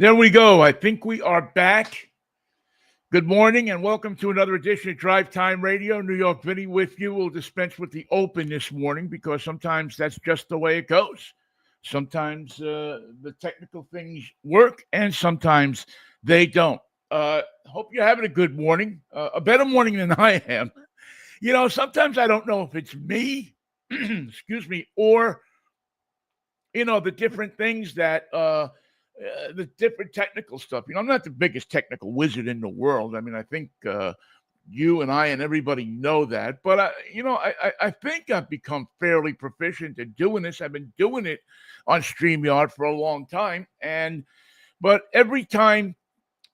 There we go. I think we are back. Good morning and welcome to another edition of Drive Time Radio. New York Vinnie with you. We'll dispense with the open this morning because sometimes that's just the way it goes. Sometimes the technical things work and sometimes they don't. Hope you're having a good morning, a better morning than I am. You know, sometimes I don't know if it's me, excuse me, or the different things that the different technical stuff. I'm not the biggest technical wizard in the world. I mean, I think you and I and everybody know that. But I think I've become fairly proficient at doing this. I've been doing it on StreamYard for a long time, but every time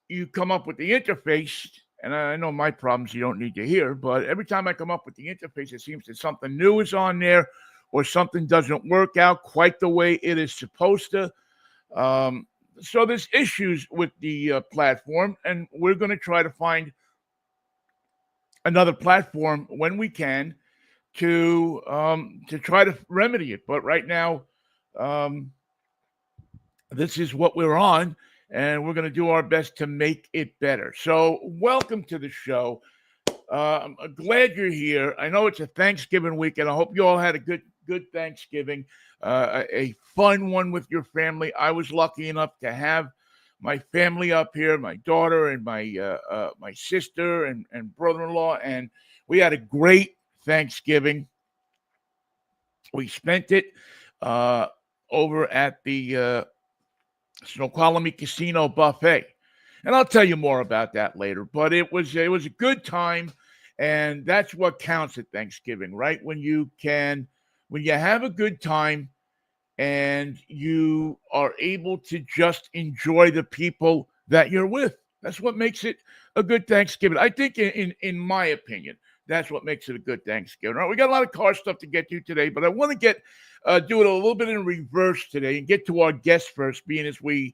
you come up with the interface. And I know my problems you don't need to hear, but every time I come up with the interface, it seems that something new is on there or something doesn't work out quite the way it is supposed to. So there's issues with the platform, and we're going to try to find another platform when we can to try to remedy it. But right now, this is what we're on, and we're going to do our best to make it better. So welcome to the show. I'm glad you're here. I know it's a Thanksgiving weekend. I hope you all had a good Thanksgiving, a fun one with your family. I was lucky enough to have my family up here, my daughter and my sister and brother-in-law, and we had a great Thanksgiving. We spent it over at the Snoqualmie Casino buffet. And I'll tell you more about that later. But it was a good time, and that's what counts at Thanksgiving, right? When you have a good time and you are able to just enjoy the people that you're with. That's what makes it a good Thanksgiving. I think in my opinion, that's what makes it a good Thanksgiving. All right, we got a lot of car stuff to get to today, but I want to do it a little bit in reverse today and get to our guests first, being as we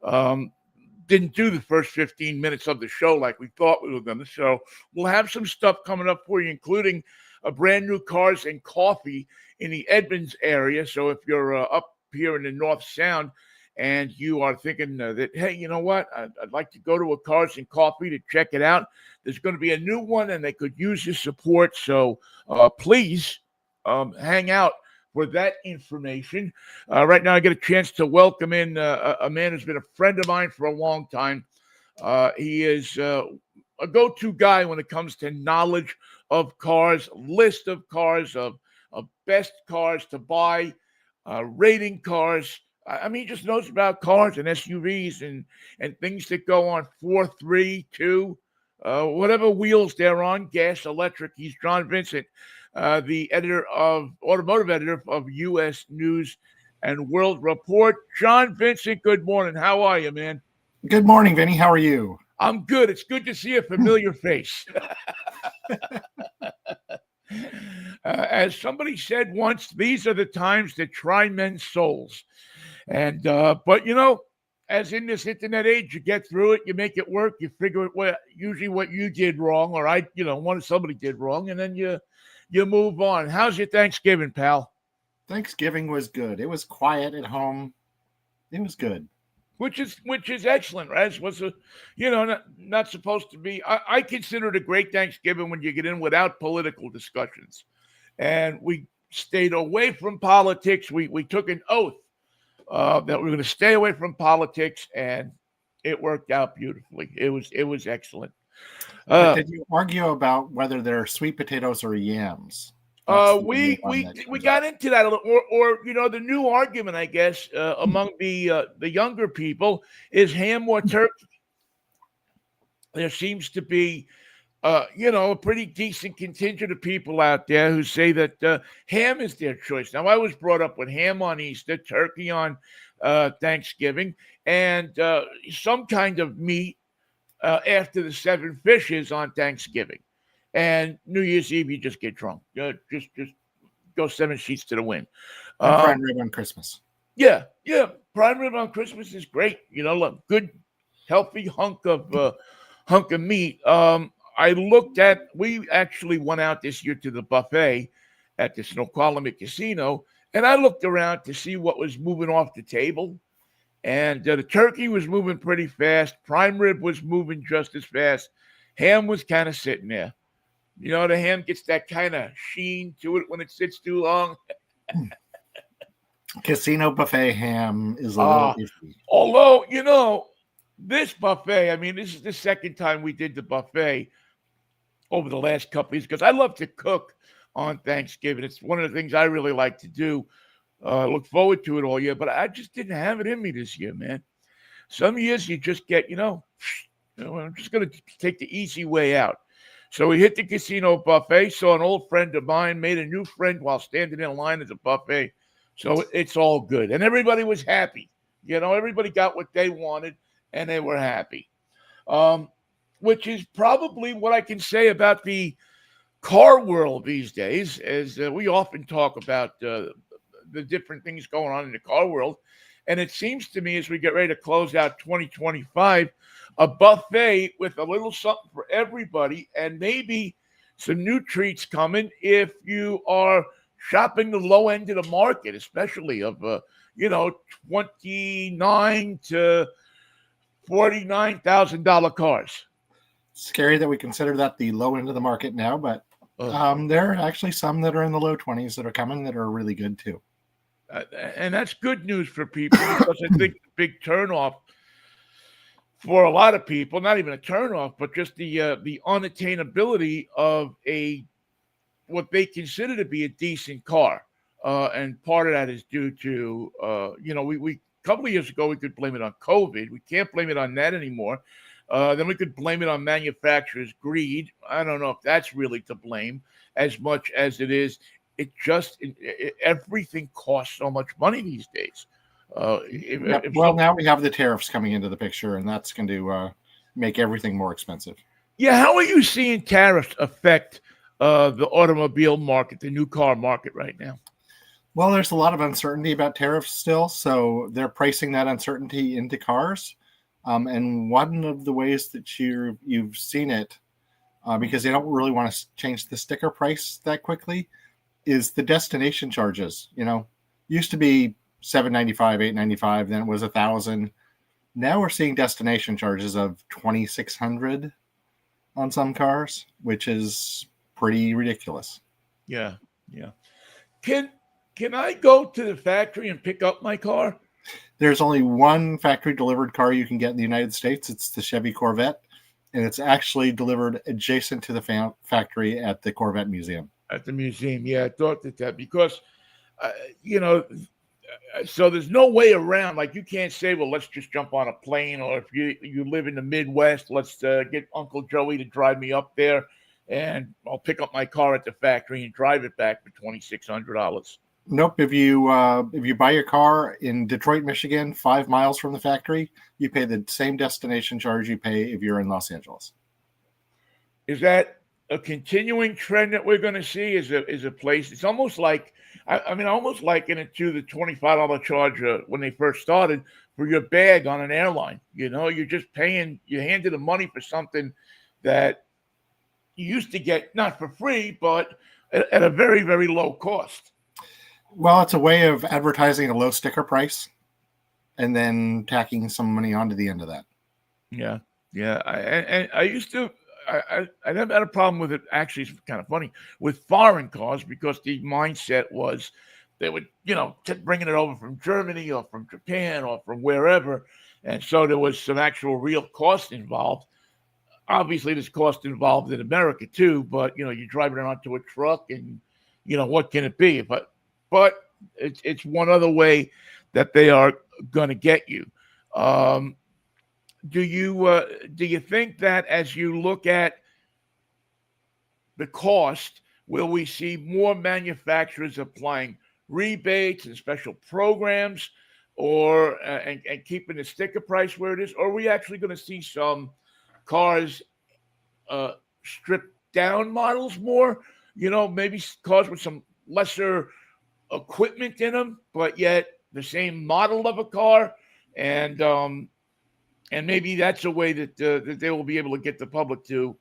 didn't do the first 15 minutes of the show like we thought we were going to. So we'll have some stuff coming up for you, including a brand new Cars and Coffee in the Edmonds area. So if you're up here in the North Sound and you are thinking that, hey, you know what, I'd like to go to a Cars and Coffee to check it out. There's going to be a new one and they could use your support. So please hang out for that information. Right now, I get a chance to welcome in a man who's been a friend of mine for a long time. He is a go-to guy when it comes to knowledge of cars, list of cars, of best cars to buy, rating cars. I mean, he just knows about cars and SUVs and things that go on 4, 3, 2, whatever wheels they're on, gas, electric. He's John Vincent, the automotive editor of U.S. News and World Report. John Vincent, good morning. How are you, man? Good morning, Vinny. How are you? I'm good. It's good to see a familiar face. As somebody said once, these are the times that try men's souls. And but as in this internet age, you get through it, you make it work, you figure it usually what you did wrong, or somebody did wrong, and then you move on. How's your Thanksgiving, pal? Thanksgiving was good. It was quiet at home. It was good. Which is excellent, right? It was not supposed to be. I consider it a great Thanksgiving when you get in without political discussions, and we stayed away from politics. We took an oath that we were going to stay away from politics, and it worked out beautifully. It was excellent. Did you argue about whether they're sweet potatoes or yams? We got into that a little, or the new argument, I guess, among the younger people is ham or turkey. There seems to be, a pretty decent contingent of people out there who say that ham is their choice. Now, I was brought up with ham on Easter, turkey on Thanksgiving, and some kind of meat after the 7 fishes on Thanksgiving. And New Year's Eve, you just get drunk. Just go 7 sheets to the wind. Prime rib on Christmas. Yeah. Prime rib on Christmas is great. Good, healthy hunk of meat. We actually went out this year to the buffet at the Snoqualmie Casino, and I looked around to see what was moving off the table. And the turkey was moving pretty fast. Prime rib was moving just as fast. Ham was kind of sitting there. You know, the ham gets that kind of sheen to it when it sits too long. Casino buffet ham is a little iffy. Although, you know, this buffet, I mean, this is the second time we did the buffet over the last couple of years because I love to cook on Thanksgiving. It's one of the things I really like to do. Look forward to it all year, but I just didn't have it in me this year, man. Some years you just get, I'm just going to take the easy way out. So we hit the casino buffet, saw an old friend of mine, made a new friend while standing in line at the buffet. So it's all good. And everybody was happy. You know, everybody got what they wanted, and they were happy. Which is probably what I can say about the car world these days, as we often talk about the different things going on in the car world. And it seems to me as we get ready to close out 2025, a buffet with a little something for everybody and maybe some new treats coming if you are shopping the low end of the market, especially of, $29,000 to $49,000 cars. Scary that we consider that the low end of the market now, but there are actually some that are in the low 20s that are coming that are really good too. And that's good news for people because I think the big turnoff for a lot of people, not even a turnoff, but just the unattainability of what they consider to be a decent car. And part of that is due to, we a couple of years ago, we could blame it on COVID. We can't blame it on that anymore. Then we could blame it on manufacturers' greed. I don't know if that's really to blame as much as it is. Everything costs so much money these days. Now we have the tariffs coming into the picture, and that's going to make everything more expensive. Yeah, how are you seeing tariffs affect the automobile market, the new car market right now? Well, there's a lot of uncertainty about tariffs still, so they're pricing that uncertainty into cars. And one of the ways that you've seen it, because they don't really want to change the sticker price that quickly, is the destination charges. Used to be $795, $895, then it was $1,000. Now we're seeing destination charges of $2,600 on some cars, which is pretty ridiculous. Yeah. Can I go to the factory and pick up my car? There's only one factory delivered car you can get in the United States. It's the Chevy Corvette, and it's actually delivered adjacent to the factory at the Corvette Museum. At the museum, yeah, I thought that because, so there's no way around. Like you can't say, well, let's just jump on a plane, or if you live in the Midwest, let's get Uncle Joey to drive me up there, and I'll pick up my car at the factory and drive it back for $2,600. Nope. If you buy your car in Detroit, Michigan, 5 miles from the factory, you pay the same destination charge you pay if you're in Los Angeles. Is that a continuing trend that we're going to see? Is a place? It's almost like almost liken it to the $25 charge when they first started for your bag on an airline. You're just paying. You handed the money for something that you used to get not for free, but at a very, very low cost. Well, it's a way of advertising a low sticker price and then tacking some money onto the end of that. Yeah. I used to. I never had a problem with it. Actually, it's kind of funny with foreign cars because the mindset was they would, bringing it over from Germany or from Japan or from wherever. And so there was some actual real cost involved. Obviously, there's cost involved in America too, but, you're driving it onto a truck and, what can it be? But it's one other way that they are going to get you. Do you think that as you look at the cost, will we see more manufacturers applying rebates and special programs, or and keeping the sticker price where it is? Or are we actually going to see some cars stripped down models more? Maybe cars with some lesser equipment in them, but yet the same model of a car, and maybe that's a way that they will be able to get the public to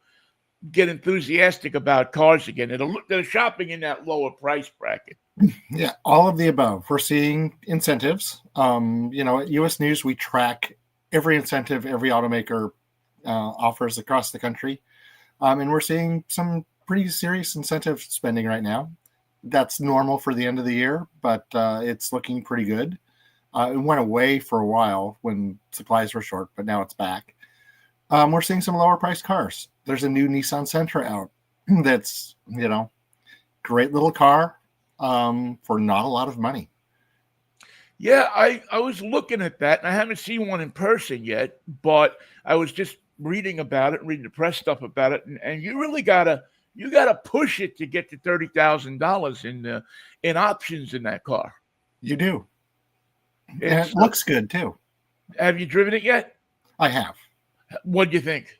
get enthusiastic about cars again. They're shopping in that lower price bracket. Yeah, all of the above. We're seeing incentives. At US News, we track every incentive every automaker offers across the country. And we're seeing some pretty serious incentive spending right now. That's normal for the end of the year, but it's looking pretty good. It went away for a while when supplies were short, but now it's back. We're seeing some lower priced cars. There's a new Nissan Sentra out that's, great little car for not a lot of money. Yeah, I was looking at that, and I haven't seen one in person yet, but I was just reading about it, reading the press stuff about it, and you really gotta push it to get to $30,000 in options in that car. You do. And it looks good too. Have you driven it yet? I have. What do you think?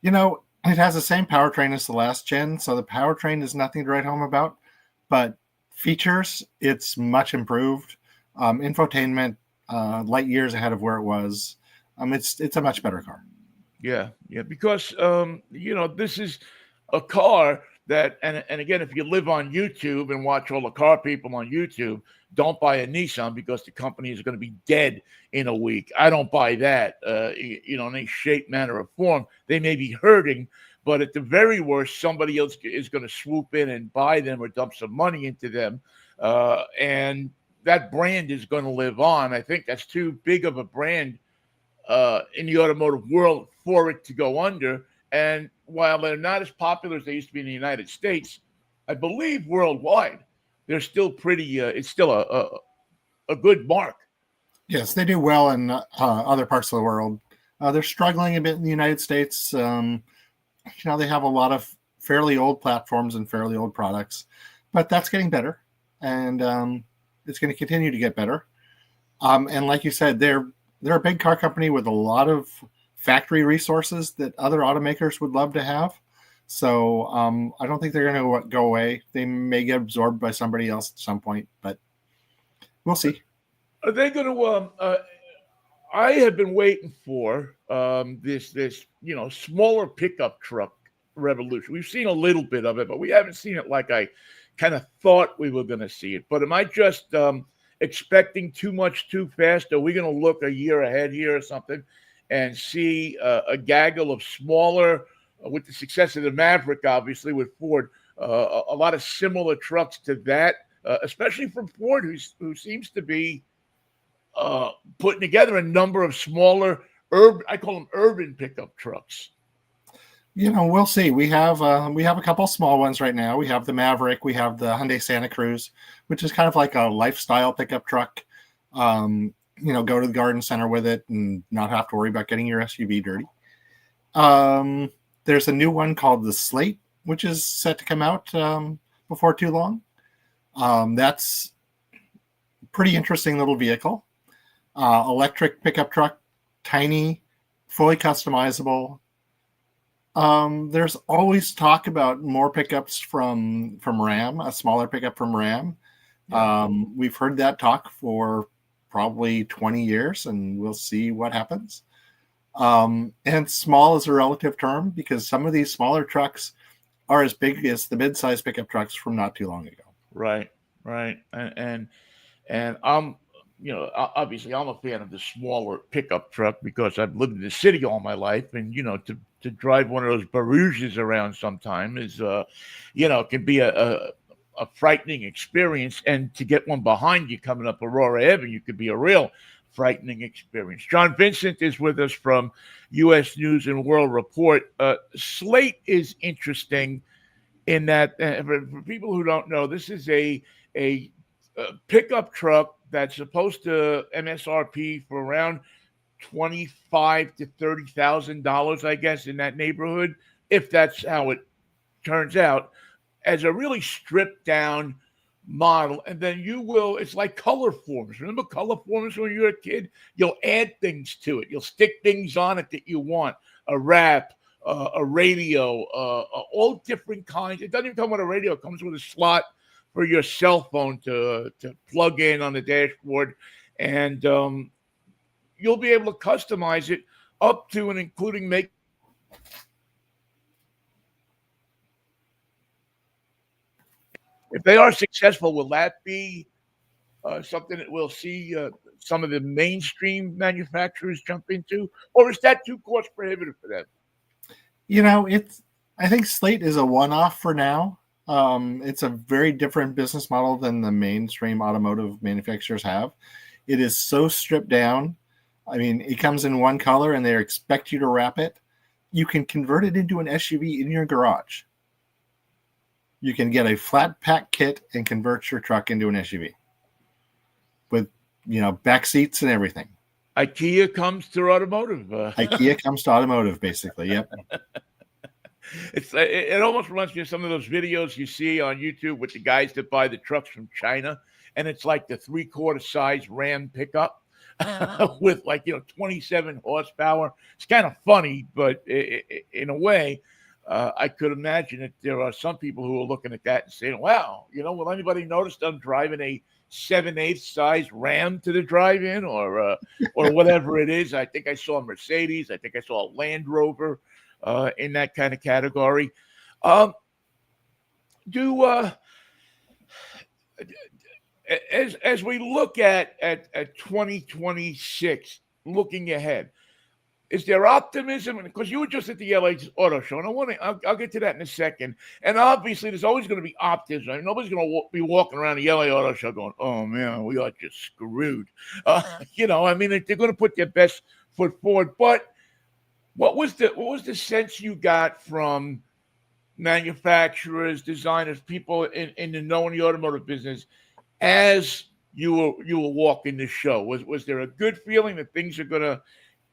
It has the same powertrain as the last gen, so the powertrain is nothing to write home about. But features, it's much improved. Infotainment, light years ahead of where it was. It's a much better car. Yeah, because this is a car that, and again, if you live on YouTube and watch all the car people on YouTube, don't buy a Nissan because the company is going to be dead in a week. I don't buy that, in any shape, manner, or form. They may be hurting, but at the very worst, somebody else is going to swoop in and buy them or dump some money into them, and that brand is going to live on. I think that's too big of a brand in the automotive world for it to go under. And while they're not as popular as they used to be in the United States, I believe worldwide, they're still pretty. It's still a good mark. Yes, they do well in other parts of the world. They're struggling a bit in the United States. They have a lot of fairly old platforms and fairly old products, but that's getting better, and it's going to continue to get better. And like you said, they're a big car company with a lot of factory resources that other automakers would love to have. So I don't think they're going to go away. They may get absorbed by somebody else at some point, but we'll see. Are they going to? I have been waiting for this smaller pickup truck revolution. We've seen a little bit of it, but we haven't seen it like I kind of thought we were going to see it. But am I just expecting too much too fast? Are we going to look a year ahead here or something and see a gaggle of smaller, with the success of the Maverick, obviously, with Ford, a lot of similar trucks to that, especially from Ford, who seems to be putting together a number of smaller, I call them urban pickup trucks. We'll see. We have a couple small ones right now. We have the Maverick. We have the Hyundai Santa Cruz, which is kind of like a lifestyle pickup truck. Go to the garden center with it and not have to worry about getting your SUV dirty. There's a new one called the Slate, which is set to come out before too long. That's a pretty interesting little vehicle. Electric pickup truck, tiny, fully customizable. There's always talk about more pickups from Ram, a smaller pickup from Ram. We've heard that talk for probably 20 years, and we'll see what happens. And small is a relative term because some of these smaller trucks are as big as the mid-size pickup trucks from not too long ago. Right. And I'm, obviously I'm a fan of the smaller pickup truck because I've lived in the city all my life, and to drive one of those Barouches around sometime is, can be a frightening experience, and to get one behind you coming up Aurora Avenue could be a real frightening experience. John Vincent is with us from U.S. News and World Report. Slate is interesting in that, for people who don't know, this is a pickup truck that's supposed to MSRP for around $25,000 to $30,000, I guess, in that neighborhood, if that's how it turns out, as a really stripped down model. And then it's like color forms. Remember color forms when you were a kid? You'll add things to it. You'll stick things on it that you want, a wrap, a radio, all different kinds. It doesn't even come with a radio. It comes with a slot for your cell phone to plug in on the dashboard. And you'll be able to customize it up to and including make If they are successful, will that be something that we'll see some of the mainstream manufacturers jump into, or is that too cost prohibitive for them? I think Slate is a one-off for now. It's a very different business model than the mainstream automotive manufacturers have. It is so stripped down. I mean, it comes in one color and they expect you to wrap it. You can convert it into an SUV in your garage. You can get a flat pack kit and convert your truck into an SUV with, back seats and everything. IKEA comes to automotive. IKEA comes to automotive, basically. Yep. It almost reminds me of some of those videos you see on YouTube with the guys that buy the trucks from China, and it's like the 3/4 size Ram pickup with 27 horsepower. It's kind of funny, but in a way, I could imagine that there are some people who are looking at that and saying, "Wow, will anybody notice I'm driving a 7/8 size Ram to the drive-in or whatever it is?" I think I saw a Mercedes. I think I saw a Land Rover in that kind of category. As we look at 2026, looking ahead, is there optimism? Because you were just at the LA Auto Show, and I'll get to that in a second. And obviously, there's always going to be optimism. I mean, nobody's going to be walking around the LA Auto Show going, "Oh man, we are just screwed." I mean, they're going to put their best foot forward. But what was the sense you got from manufacturers, designers, people in the knowing the automotive business as you were walking the show? Was there a good feeling that things are going to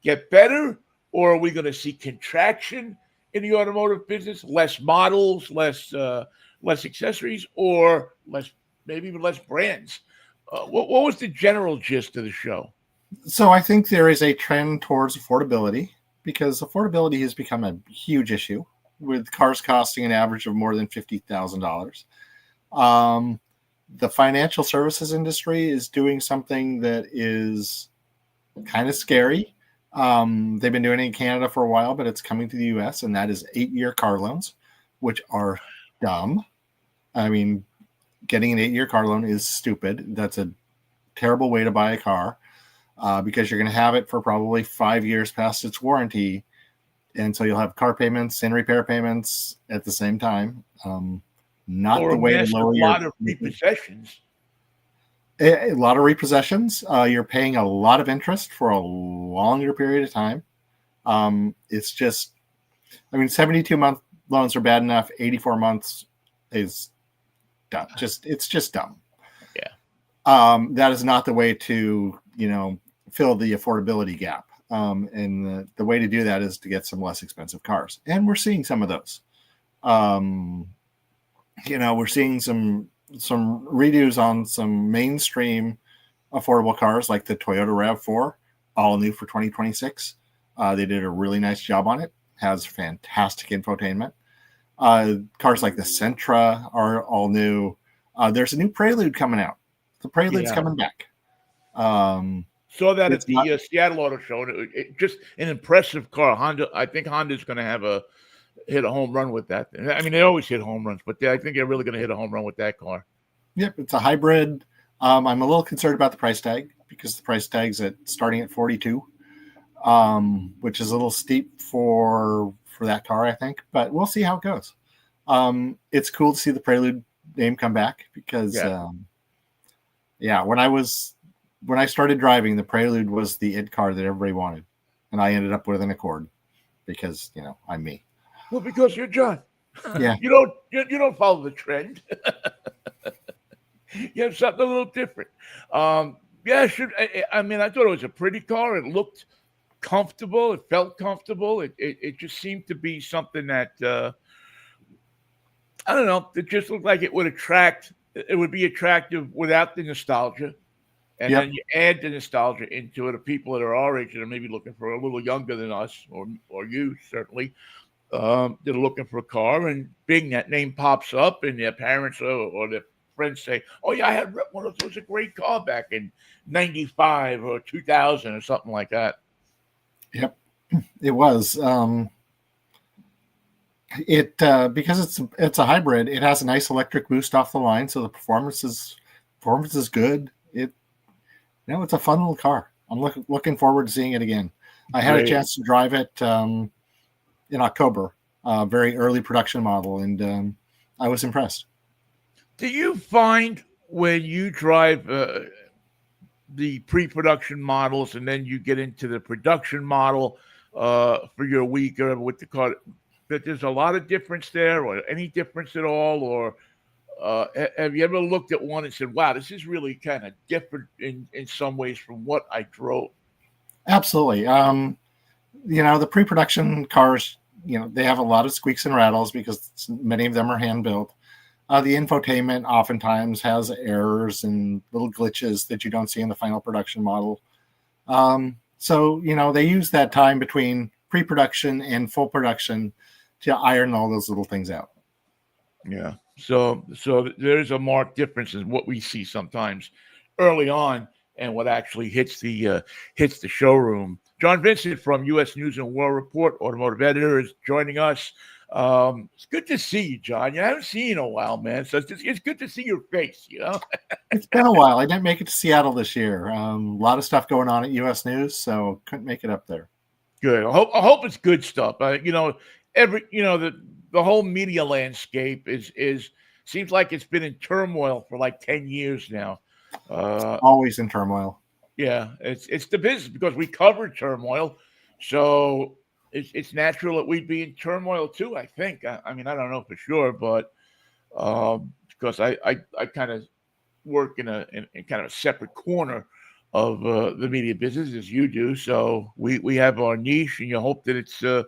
get better, or are we going to see contraction in the automotive business? Less models, less accessories, or maybe even less brands? What was the general gist of the show? So I think there is a trend towards affordability, because affordability has become a huge issue with cars costing an average of more than $50,000. The financial services industry is doing something that is kind of scary. They've been doing it in Canada for a while, but it's coming to the US, and that is 8-year car loans, which are dumb. I mean, getting an 8-year car loan is stupid. That's a terrible way to buy a car. Because you're going to have it for probably 5 years past its warranty. And so you'll have car payments and repair payments at the same time. Not or the way to lower a lot of repossessions. A lot of repossessions. You're paying a lot of interest for a longer period of time. It's just, 72-month loans are bad enough. 84 months is dumb. It's just dumb. Yeah. That is not the way to, fill the affordability gap. And the way to do that is to get some less expensive cars. And we're seeing some of those. We're seeing some redos on some mainstream affordable cars like the Toyota RAV4, all new for 2026. They did a really nice job on it. Has fantastic infotainment. Cars like the Sentra are all new. There's a new Prelude coming out. The Prelude's coming back. Saw that at the Seattle Auto Show. It just an impressive car. Honda. I think Honda's going to hit a home run with that. I mean, they always hit home runs, but I think they're really going to hit a home run with that car. Yep, it's a hybrid. I'm a little concerned about the price tag, because the price tag's starting at $42, which is a little steep for that car, I think. But we'll see how it goes. It's cool to see the Prelude name come back, because when I started driving, the Prelude was the it car that everybody wanted, and I ended up with an Accord because I'm me. Well, because you're John. Yeah. You don't follow the trend. You have something a little different. I thought it was a pretty car. It looked comfortable. It felt comfortable. It just seemed to be something that I don't know. It just looked like it would attract. It would be attractive without the nostalgia. And then you add the nostalgia into it of people that are our age that are maybe looking for a little younger than us, or you certainly, that are looking for a car. And bing, that name pops up, and their parents or their friends say, "Oh yeah, I had one of those. It was a great car back in '95 or 2000 or something like that." Yep, it was. It because it's a hybrid. It has a nice electric boost off the line, so the performance is good. It's a fun little car. I'm looking forward to seeing it again. I had a Great. chance to drive it in October, very early production model, and I was impressed. Do you find when you drive the pre-production models and then you get into the production model for your week or what the car, that there's a lot of difference there, or any difference at all, or have you ever looked at one and said, "Wow, this is really kind of different in some ways from what I drove"? Absolutely. The pre-production cars, they have a lot of squeaks and rattles because many of them are hand built. The infotainment oftentimes has errors and little glitches that you don't see in the final production model. So they use that time between pre-production and full production to iron all those little things out. Yeah. So there's a marked difference in what we see sometimes early on and what actually hits the showroom. John Vincent from U.S. News and World Report, automotive editor, is joining us. It's good to see you, John. I haven't seen you in a while, man. So it's good to see your face. It's been a while. I didn't make it to Seattle this year. A lot of stuff going on at U.S. News, so couldn't make it up there. Good. I hope it's good stuff. The whole media landscape is seems like it's been in turmoil for like 10 years now. Always in turmoil. Yeah, it's the business because we covered turmoil, so it's natural that we'd be in turmoil too. I think. I mean, I don't know for sure, but because I kind of work in kind of a separate corner of the media business as you do, so we have our niche, and you hope that it's going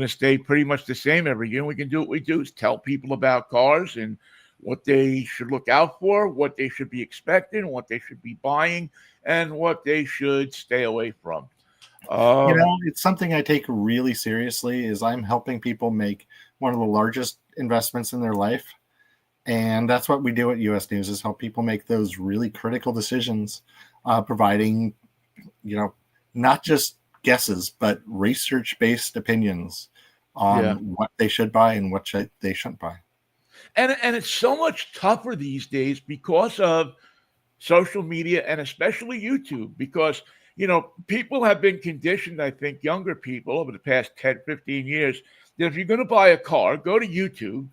to stay pretty much the same every year. And we can do what we do is tell people about cars and what they should look out for, what they should be expecting, what they should be buying, and what they should stay away from. It's something I take really seriously. Is I'm helping people make one of the largest investments in their life, and that's what we do at U.S. News: is help people make those really critical decisions, providing, not just guesses but research-based opinions on what they should buy and what they shouldn't buy. And it's so much tougher these days because of social media and especially YouTube, because people have been conditioned, I think younger people over the past 10, 15 years, that if you're going to buy a car, go to YouTube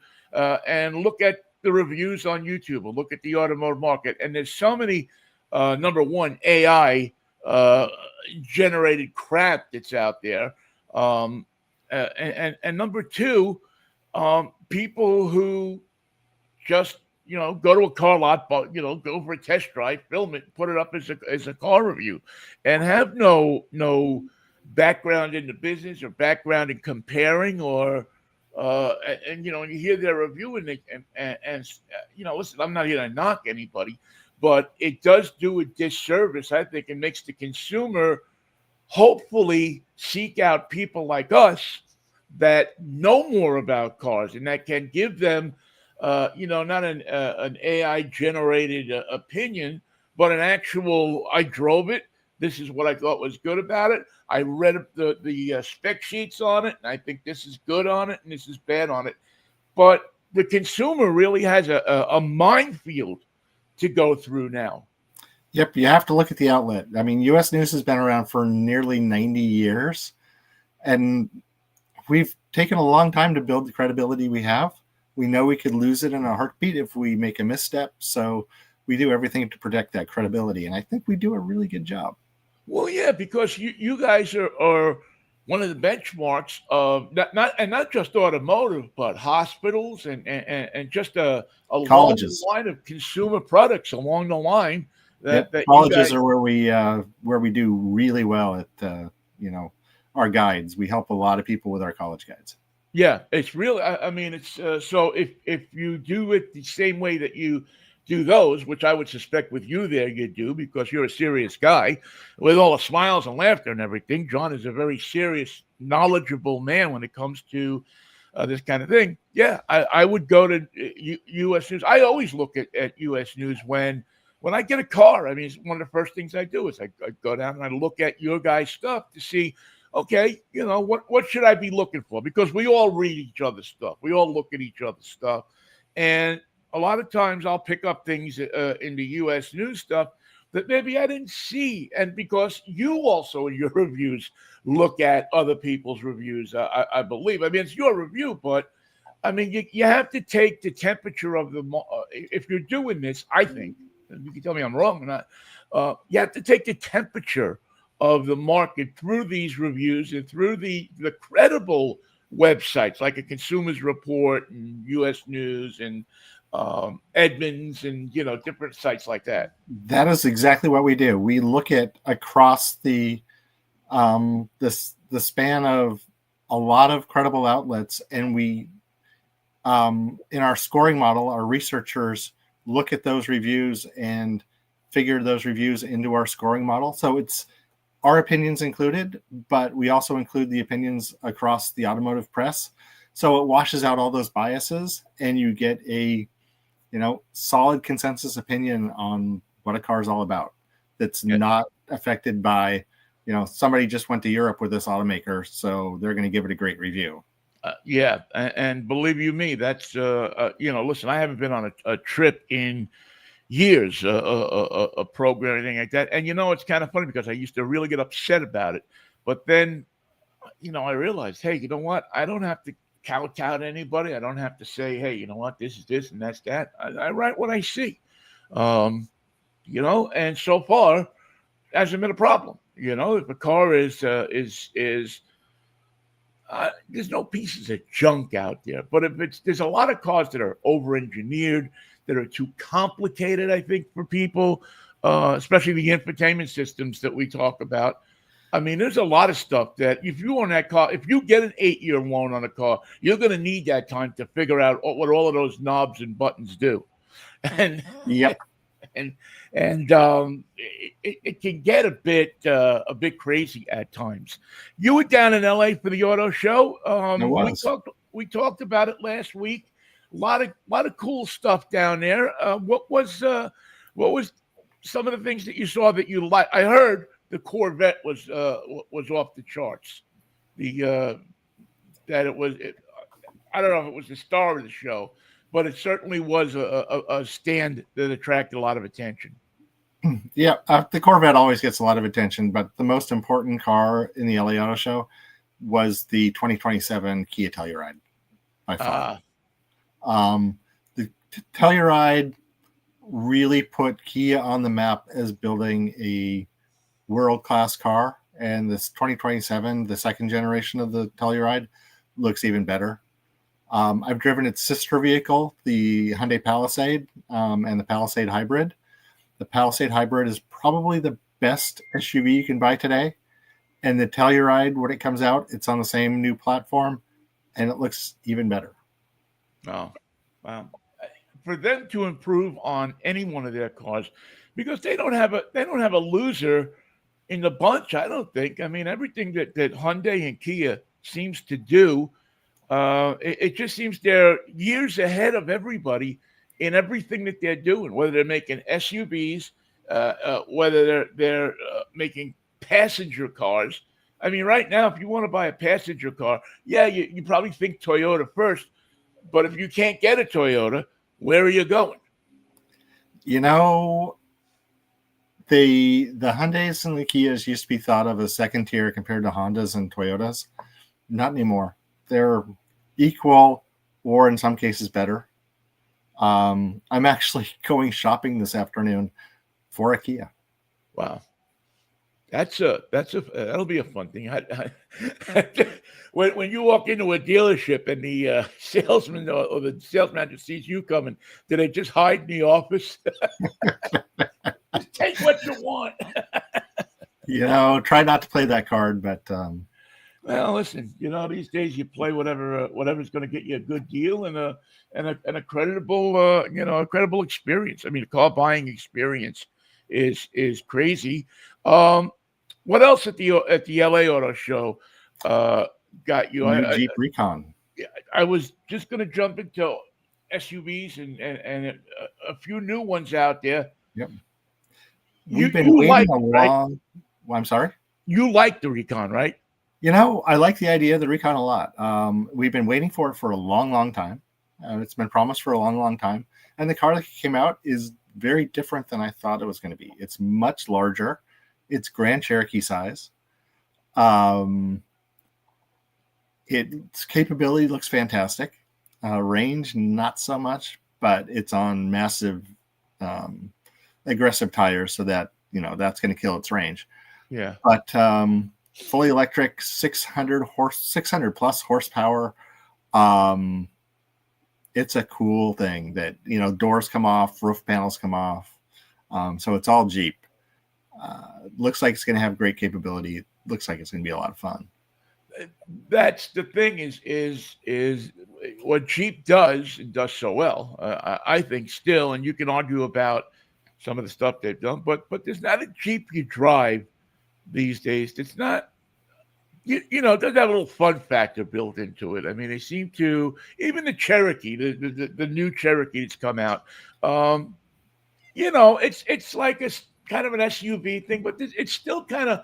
and look at the reviews on YouTube or look at the automotive market. And there's so many, number one, AI generated crap that's out there. And number two, people who just go to a car lot, but go for a test drive, film it, put it up as a car review, and have no background in the business or background in comparing or and you hear their review and listen, I'm not here to knock anybody, but it does do a disservice, I think. It makes the consumer hopefully seek out people like us that know more about cars and that can give them not an AI generated opinion, but an actual, I drove it. This is what I thought was good about it. I read the spec sheets on it, and I think this is good on it, and this is bad on it. But the consumer really has a minefield to go through now. Yep, you have to look at the outlet. I mean, U.S. News has been around for nearly 90 years, and we've taken a long time to build the credibility we have. We know we could lose it in a heartbeat if we make a misstep, so we do everything to protect that credibility, and I think we do a really good job. Well, yeah, because you guys are one of the benchmarks of not just automotive, but hospitals and just a long line of consumer products along the line. That colleges are where we do really well at our guides. We help a lot of people with our college guides. Yeah, it's really. I mean, it's so if you do it the same way that you do those, which I would suspect with you there you do, because you're a serious guy with all the smiles and laughter and everything. John is a very serious, knowledgeable man when it comes to this kind of thing. Yeah, I would go to U.S. News. I always look at U.S. News when I get a car. I mean, it's one of the first things I do is I go down and I look at your guys' stuff to see okay, what should I be looking for? Because we all read each other's stuff. We all look at each other's stuff. And a lot of times I'll pick up things in the U.S. news stuff that maybe I didn't see. And because you also in your reviews look at other people's reviews, I believe. I mean, it's your review, but I mean, you have to take the temperature of the if you're doing this, I think, and you can tell me I'm wrong or not, you have to take the temperature of the market through these reviews and through the credible websites like a Consumer's Report and U.S. News and Edmunds and different sites like that. That is exactly what we do. We look at across the span of a lot of credible outlets, and we in our scoring model, our researchers look at those reviews and figure those reviews into our scoring model. So it's our opinions included, but we also include the opinions across the automotive press. So it washes out all those biases, and you get a solid consensus opinion on what a car is all about. That's not affected by, somebody just went to Europe with this automaker, so they're going to give it a great review. Yeah, and believe you me, that's listen, I haven't been on a trip in years, a program or anything like that. And it's kind of funny because I used to really get upset about it, but then I realized, hey, you know what? I don't have to count out anybody. I don't have to say, hey, you know what? This is this and that's that. I write what I see, and so far hasn't been a problem. If a car is there's no pieces of junk out there, but there's a lot of cars that are over-engineered, that are too complicated, I think, for people, especially the infotainment systems that we talk about. I mean, there's a lot of stuff that if you own that car, if you get an 8-year loan on a car, you're going to need that time to figure out what all of those knobs and buttons do. And yep. And it can get a bit crazy at times. You were down in LA for the auto show. We talked about it last week. A lot of cool stuff down there. What was some of the things that you saw that you liked? I heard the Corvette was off the charts. I don't know if it was the star of the show, but it certainly was a stand that attracted a lot of attention. Yeah, the Corvette always gets a lot of attention, but the most important car in the LA Auto Show was the 2027 Kia Telluride by far. The Telluride really put Kia on the map as building a world-class car, and this 2027, the second generation of the Telluride, looks even better. I've driven its sister vehicle, the Hyundai Palisade, and the Palisade Hybrid. The Palisade Hybrid is probably the best SUV you can buy today. And the Telluride, when it comes out, it's on the same new platform, and it looks even better. Oh, wow. For them to improve on any one of their cars, because they don't have a loser in the bunch, I don't think. I mean, everything that Hyundai and Kia seems to do, it just seems they're years ahead of everybody in everything that they're doing, whether they're making SUVs, whether they're making passenger cars. I mean, right now, if you want to buy a passenger car, you probably think Toyota first, but if you can't get a Toyota, where are you going? The Hyundais and the Kias used to be thought of as second tier compared to Hondas and Toyotas. Not anymore. They're equal, or in some cases better. I'm actually going shopping this afternoon for a Kia. Wow, that'll be a fun thing. When you walk into a dealership and the salesman or the sales manager sees you coming, do they just hide in the office? Just take what you want. Try not to play that card, but. Well, listen, these days you play whatever's going to get you a good deal and a credible experience. I mean, a car buying experience is crazy. What else at the LA Auto Show got you? New Jeep Recon. I was just going to jump into SUVs and a few new ones out there. Yep. We've been waiting a long. Well, I'm sorry. You like the Recon, right? I like the idea of the Recon a lot. We've been waiting for it for a long, long time. It's been promised for a long, long time. And the car that came out is very different than I thought it was going to be. It's much larger. It's Grand Cherokee size. Its capability looks fantastic. Range, not so much, but it's on massive, aggressive tires, so that that's going to kill its range. Yeah. But fully electric, 600 plus horsepower. It's a cool thing that doors come off, roof panels come off. So it's all Jeep. Looks like it's going to have great capability. Looks like it's going to be a lot of fun. That's the thing is what Jeep does and does so well. I think still, and you can argue about some of the stuff they've done, but there's not a Jeep you drive these days. It's not, it doesn't have a little fun factor built into it. I mean, they seem to, even the Cherokee, the new Cherokee that's come out. It's like a kind of an SUV thing, but it's still kind of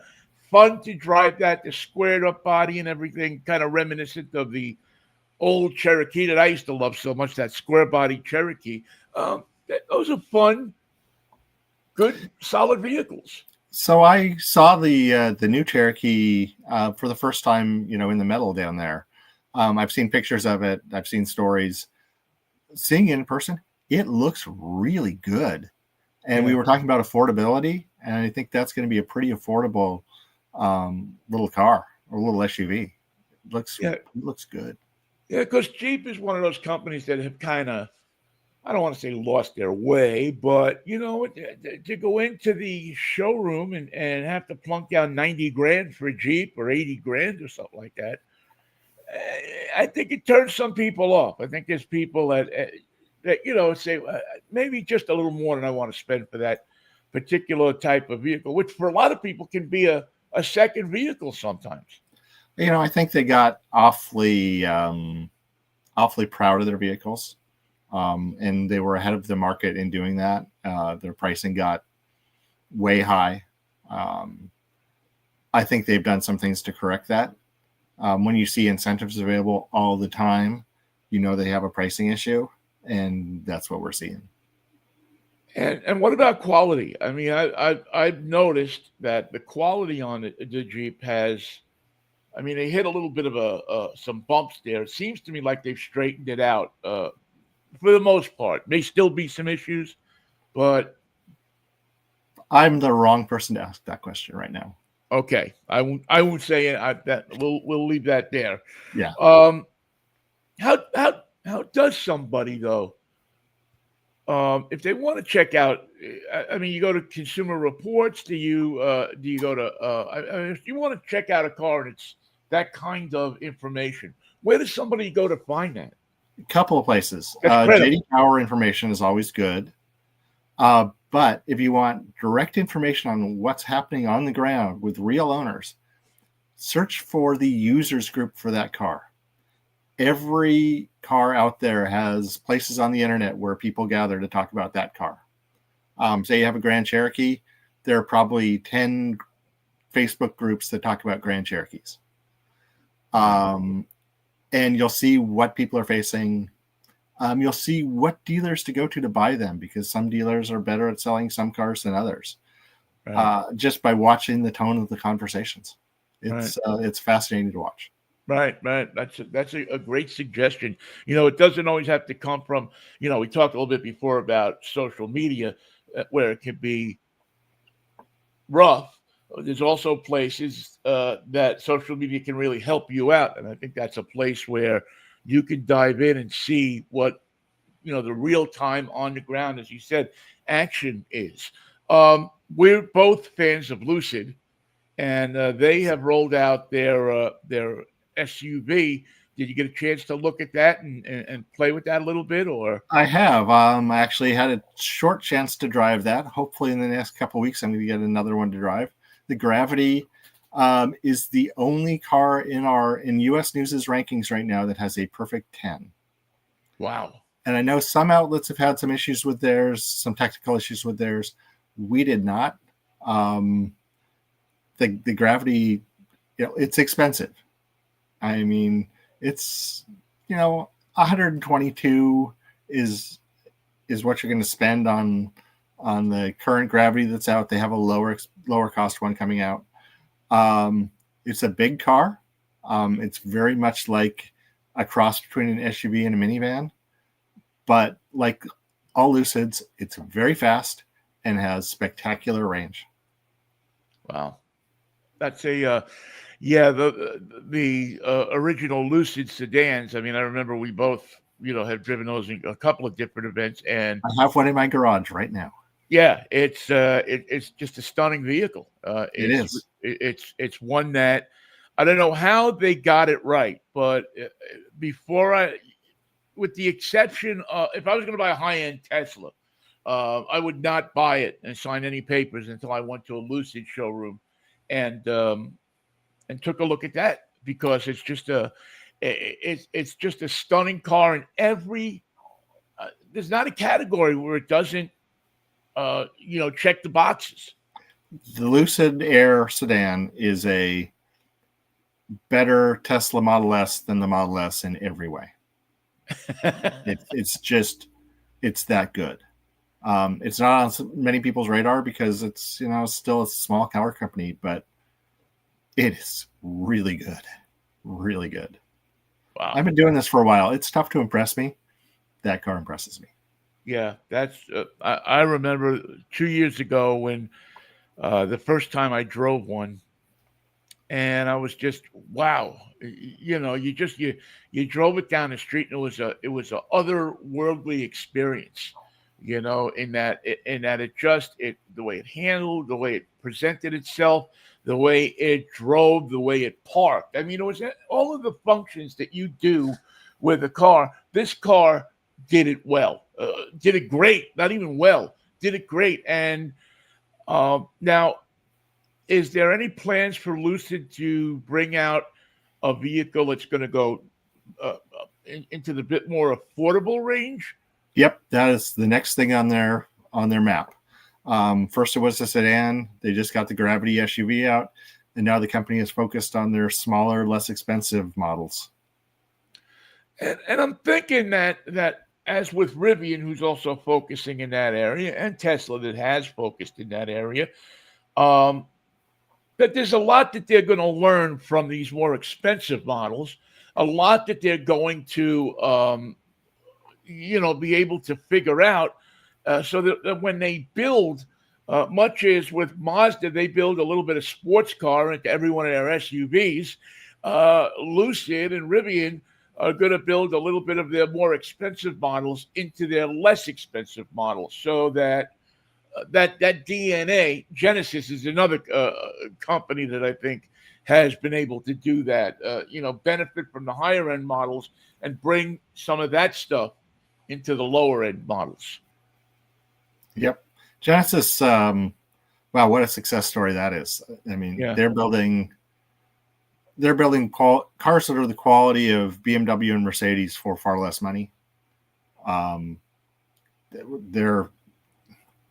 fun to drive that, the squared up body and everything, kind of reminiscent of the old Cherokee that I used to love so much, that square body Cherokee. Those are fun, good, solid vehicles. So I saw the new Cherokee for the first time, in the metal down there. I've seen pictures of it. I've seen stories. Seeing it in person, it looks really good. And we were talking about affordability, and I think that's going to be a pretty affordable little car or little SUV. It looks good. Yeah, because Jeep is one of those companies that have kind of, I don't want to say lost their way, but to go into the showroom and have to plunk down 90 grand for a Jeep or 80 grand or something like that, I think it turns some people off. I think there's people that say maybe just a little more than I want to spend for that particular type of vehicle, which for a lot of people can be a second vehicle sometimes. I think they got awfully proud of their vehicles. And they were ahead of the market in doing that. Their pricing got way high. I think they've done some things to correct that. When you see incentives available all the time, they have a pricing issue, and that's what we're seeing. And what about quality? I mean, I've noticed that the quality on the Jeep has, I mean, they hit a little bit of some bumps there. It seems to me like they've straightened it out. For the most part, may still be some issues, but I'm the wrong person to ask that question right now. Okay, I won't say it. That we'll leave that there. Yeah. How does somebody though, if they want to check out? I mean, you go to Consumer Reports. Do you go to? If you want to check out a car and it's that kind of information, where does somebody go to find that? A couple of places. JD Power information is always good. But if you want direct information on what's happening on the ground with real owners, search for the users group for that car. Every car out there has places on the internet where people gather to talk about that car. Say you have a Grand Cherokee, there are probably 10 Facebook groups that talk about Grand Cherokees. And you'll see what people are facing. You'll see what dealers to go to buy them, because some dealers are better at selling some cars than others. Right. Just by watching the tone of the conversations. It's fascinating to watch. Right. That's a great suggestion. It doesn't always have to come from, we talked a little bit before about social media where it can be rough. There's also places that social media can really help you out. And I think that's a place where you can dive in and see what, the real time on the ground, as you said, action is. We're both fans of Lucid, and they have rolled out their SUV. Did you get a chance to look at that and play with that a little bit, or? I have. I actually had a short chance to drive that. Hopefully in the next couple of weeks, I'm going to get another one to drive. The Gravity is the only car in U.S. News's rankings right now that has a perfect 10. Wow. And I know some outlets have had some issues with theirs, some technical issues with theirs. We did not. The Gravity it's expensive. I mean, it's 122 is what you're going to spend on the current Gravity that's out. They have a lower cost one coming out. It's a big car. It's very much like a cross between an SUV and a minivan, but like all Lucids, it's very fast and has spectacular range. Wow, that's the original Lucid sedans. I mean, I remember we both have driven those in a couple of different events, and I have one in my garage right now. Yeah, it's just a stunning vehicle. It is. It's one that I don't know how they got it right, but with the exception of if I was going to buy a high-end Tesla, I would not buy it and sign any papers until I went to a Lucid showroom and took a look at that, because it's just a stunning car in every. There's not a category where it doesn't check the boxes. The Lucid Air sedan is a better Tesla Model S than the Model S in every way. It's that good. It's not on many people's radar because it's still a small car company, but it is really good. Really good. Wow. I've been doing this for a while. It's tough to impress me. That car impresses me. Yeah, that's. I remember 2 years ago when the first time I drove one, and I was just wow. You drove it down the street, and it was a otherworldly experience. In that the way it handled, the way it presented itself, the way it drove, the way it parked. I mean, it was all of the functions that you do with a car. This car did it well, did it great, not even well, did it great. And now, is there any plans for Lucid to bring out a vehicle that's going to go into the bit more affordable range? Yep, that is the next thing on their map. First it was the sedan. They just got the Gravity SUV out, and now the company is focused on their smaller, less expensive models. And I'm thinking that as with Rivian, who's also focusing in that area, and Tesla that has focused in that area, that there's a lot that they're going to learn from these more expensive models, a lot that they're going to, be able to figure out, so that when they build, much as with Mazda, they build a little bit of sports car into every one of their SUVs, Lucid and Rivian are going to build a little bit of their more expensive models into their less expensive models, so that that DNA. Genesis is another company that I think has been able to do that. Benefit from the higher end models and bring some of that stuff into the lower end models. Yep, Genesis. Wow, what a success story that is. I mean, they're building cars that are the quality of BMW and Mercedes for far less money.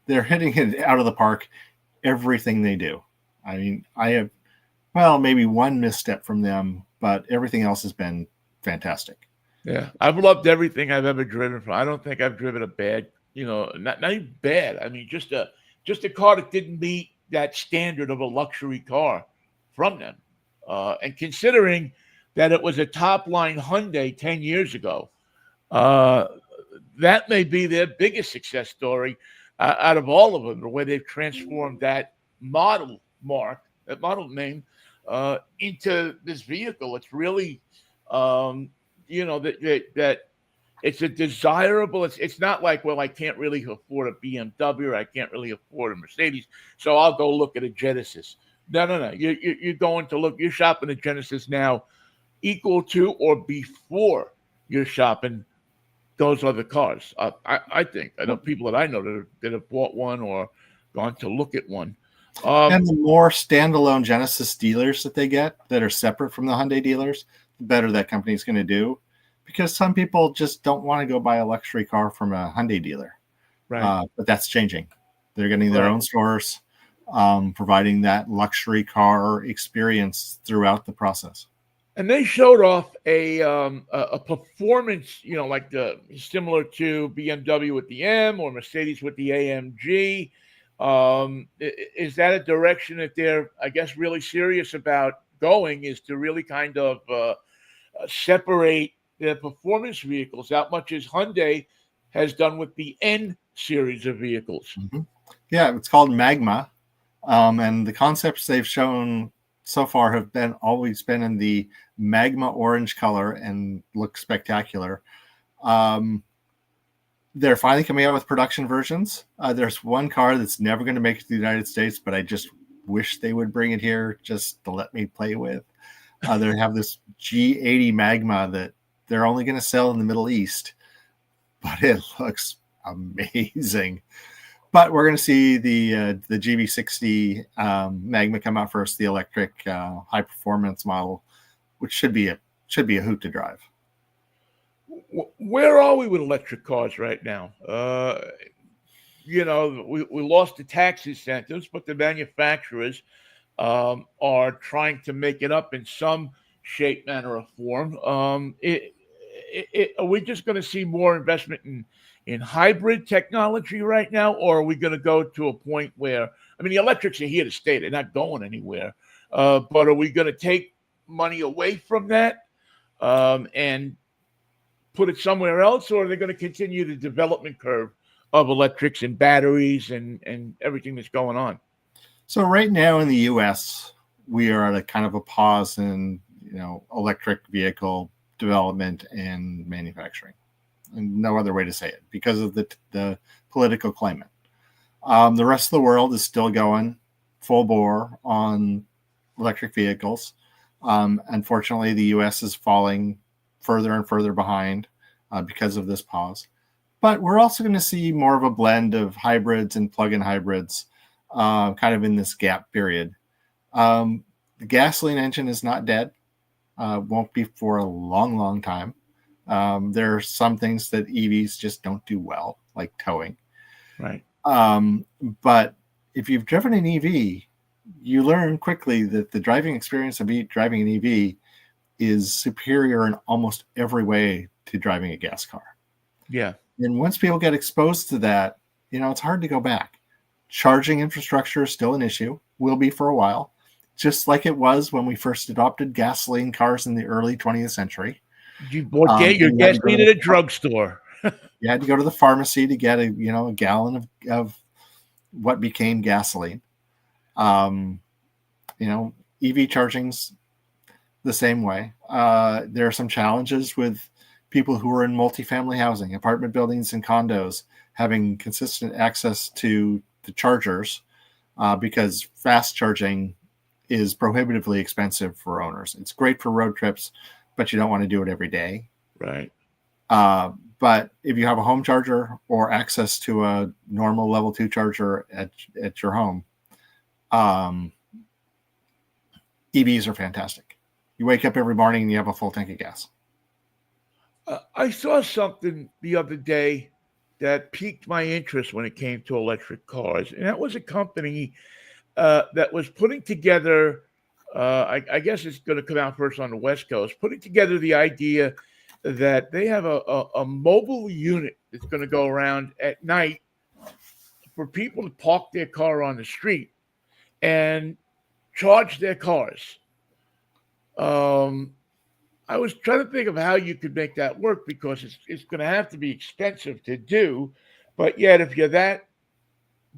They're hitting it out of the park, everything they do. I mean, I have, maybe one misstep from them, but everything else has been fantastic. Yeah, I've loved everything I've ever driven from. I don't think I've driven a bad, not even bad. I mean, just a car that didn't meet that standard of a luxury car from them. And considering that it was a top-line Hyundai 10 years ago, that may be their biggest success story out of all of them, the way they've transformed that model name, into this vehicle. It's really, that it's a desirable. It's not like, well, I can't really afford a BMW or I can't really afford a Mercedes, so I'll go look at a Genesis. No. You're going to look. You're shopping a Genesis now, equal to or before you're shopping those other cars. I think I know people that I know that have bought one or gone to look at one. And the more standalone Genesis dealers that they get that are separate from the Hyundai dealers, the better that company is going to do, because some people just don't want to go buy a luxury car from a Hyundai dealer. Right. But that's changing. They're getting their own stores. providing that luxury car experience throughout the process. And they showed off a performance, like the similar to BMW with the M or Mercedes with the AMG. Is that a direction that they're, I guess, really serious about going? Is to really kind of separate the performance vehicles out, much as Hyundai has done with the N series of vehicles. Mm-hmm. Yeah, it's called Magma, and the concepts they've shown so far have always been in the magma orange color and look spectacular. They're finally coming out with production versions. There's one car that's never going to make it to the United States, but I just wish they would bring it here just to let me play with. They have this G80 Magma that they're only going to sell in the Middle East, but it looks amazing. But we're going to see the GB60 Magma come out first, the electric high performance model, which should be a hoot to drive. Where are we with electric cars right now? We lost the tax incentives, but the manufacturers are trying to make it up in some shape, manner, or form. Are we just going to see more investment in hybrid technology right now, or are we going to go to a point where, the electrics are here to stay; they're not going anywhere. But are we going to take money away from that and put it somewhere else, or are they going to continue the development curve of electrics and batteries and everything that's going on? So right now in the U.S., we are at a kind of a pause in electric vehicle development and manufacturing, and no other way to say it because of the political climate. The rest of the world is still going full bore on electric vehicles. Unfortunately, the U.S. is falling further and further behind because of this pause. But we're also going to see more of a blend of hybrids and plug-in hybrids kind of in this gap period. The gasoline engine is not dead. Won't be for a long, long time. There are some things that EVs just don't do well, like towing. Right. But if you've driven an EV, you learn quickly that the driving experience of driving an EV is superior in almost every way to driving a gas car. Yeah. And once people get exposed to that, it's hard to go back. Charging infrastructure is still an issue, will be for a while, just like it was when we first adopted gasoline cars in the early 20th century. You bought your gasoline at a drugstore. You had to go to the pharmacy to get a gallon of what became gasoline. EV charging's the same way. There are some challenges with people who are in multifamily housing, apartment buildings and condos, having consistent access to the chargers because fast charging is prohibitively expensive for owners. It's great for road trips, but you don't want to do it every day. Right. But if you have a home charger or access to a normal level 2 charger at your home, EVs are fantastic. You wake up every morning and you have a full tank of gas. I saw something the other day that piqued my interest when it came to electric cars, and that was a company that was putting together, I guess it's going to come out first on the West Coast, putting together the idea that they have a mobile unit that's going to go around at night for people to park their car on the street and charge their cars. I was trying to think of how you could make that work because it's going to have to be expensive to do. But yet, if you're that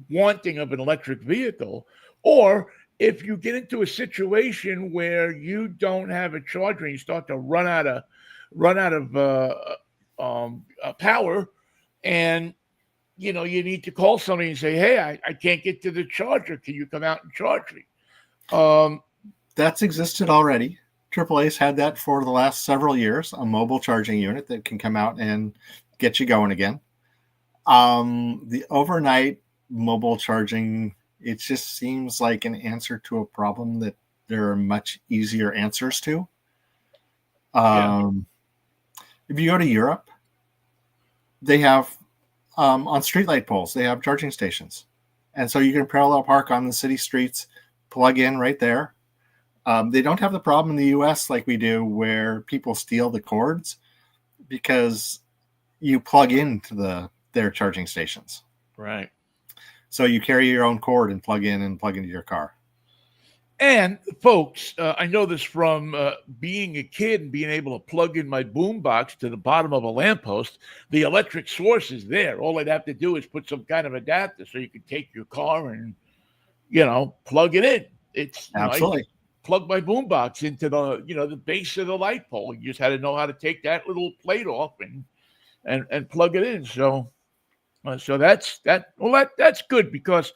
wanting of an electric vehicle, or if you get into a situation where you don't have a charger and you start to run out of power, and you need to call somebody and say, "Hey, I can't get to the charger. Can you come out and charge me?" That's existed already. AAA's had that for the last several years, a mobile charging unit that can come out and get you going again. The overnight mobile charging, it just seems like an answer to a problem that there are much easier answers to. If you go to Europe, they have on streetlight poles, they have charging stations. And so you can parallel park on the city streets, plug in right there. They don't have the problem in the US like we do where people steal the cords because you plug into their charging stations. Right. So you carry your own cord and plug in and plug into your car. And folks, I know this from being a kid and being able to plug in my boombox to the bottom of a lamppost. The electric source is there. All I'd have to do is put some kind of adapter so you can take your car and, plug it in. It's Absolutely. I plug my boombox into the base of the light pole. You just had to know how to take that little plate off and plug it in. So that's that. Well, that's good because.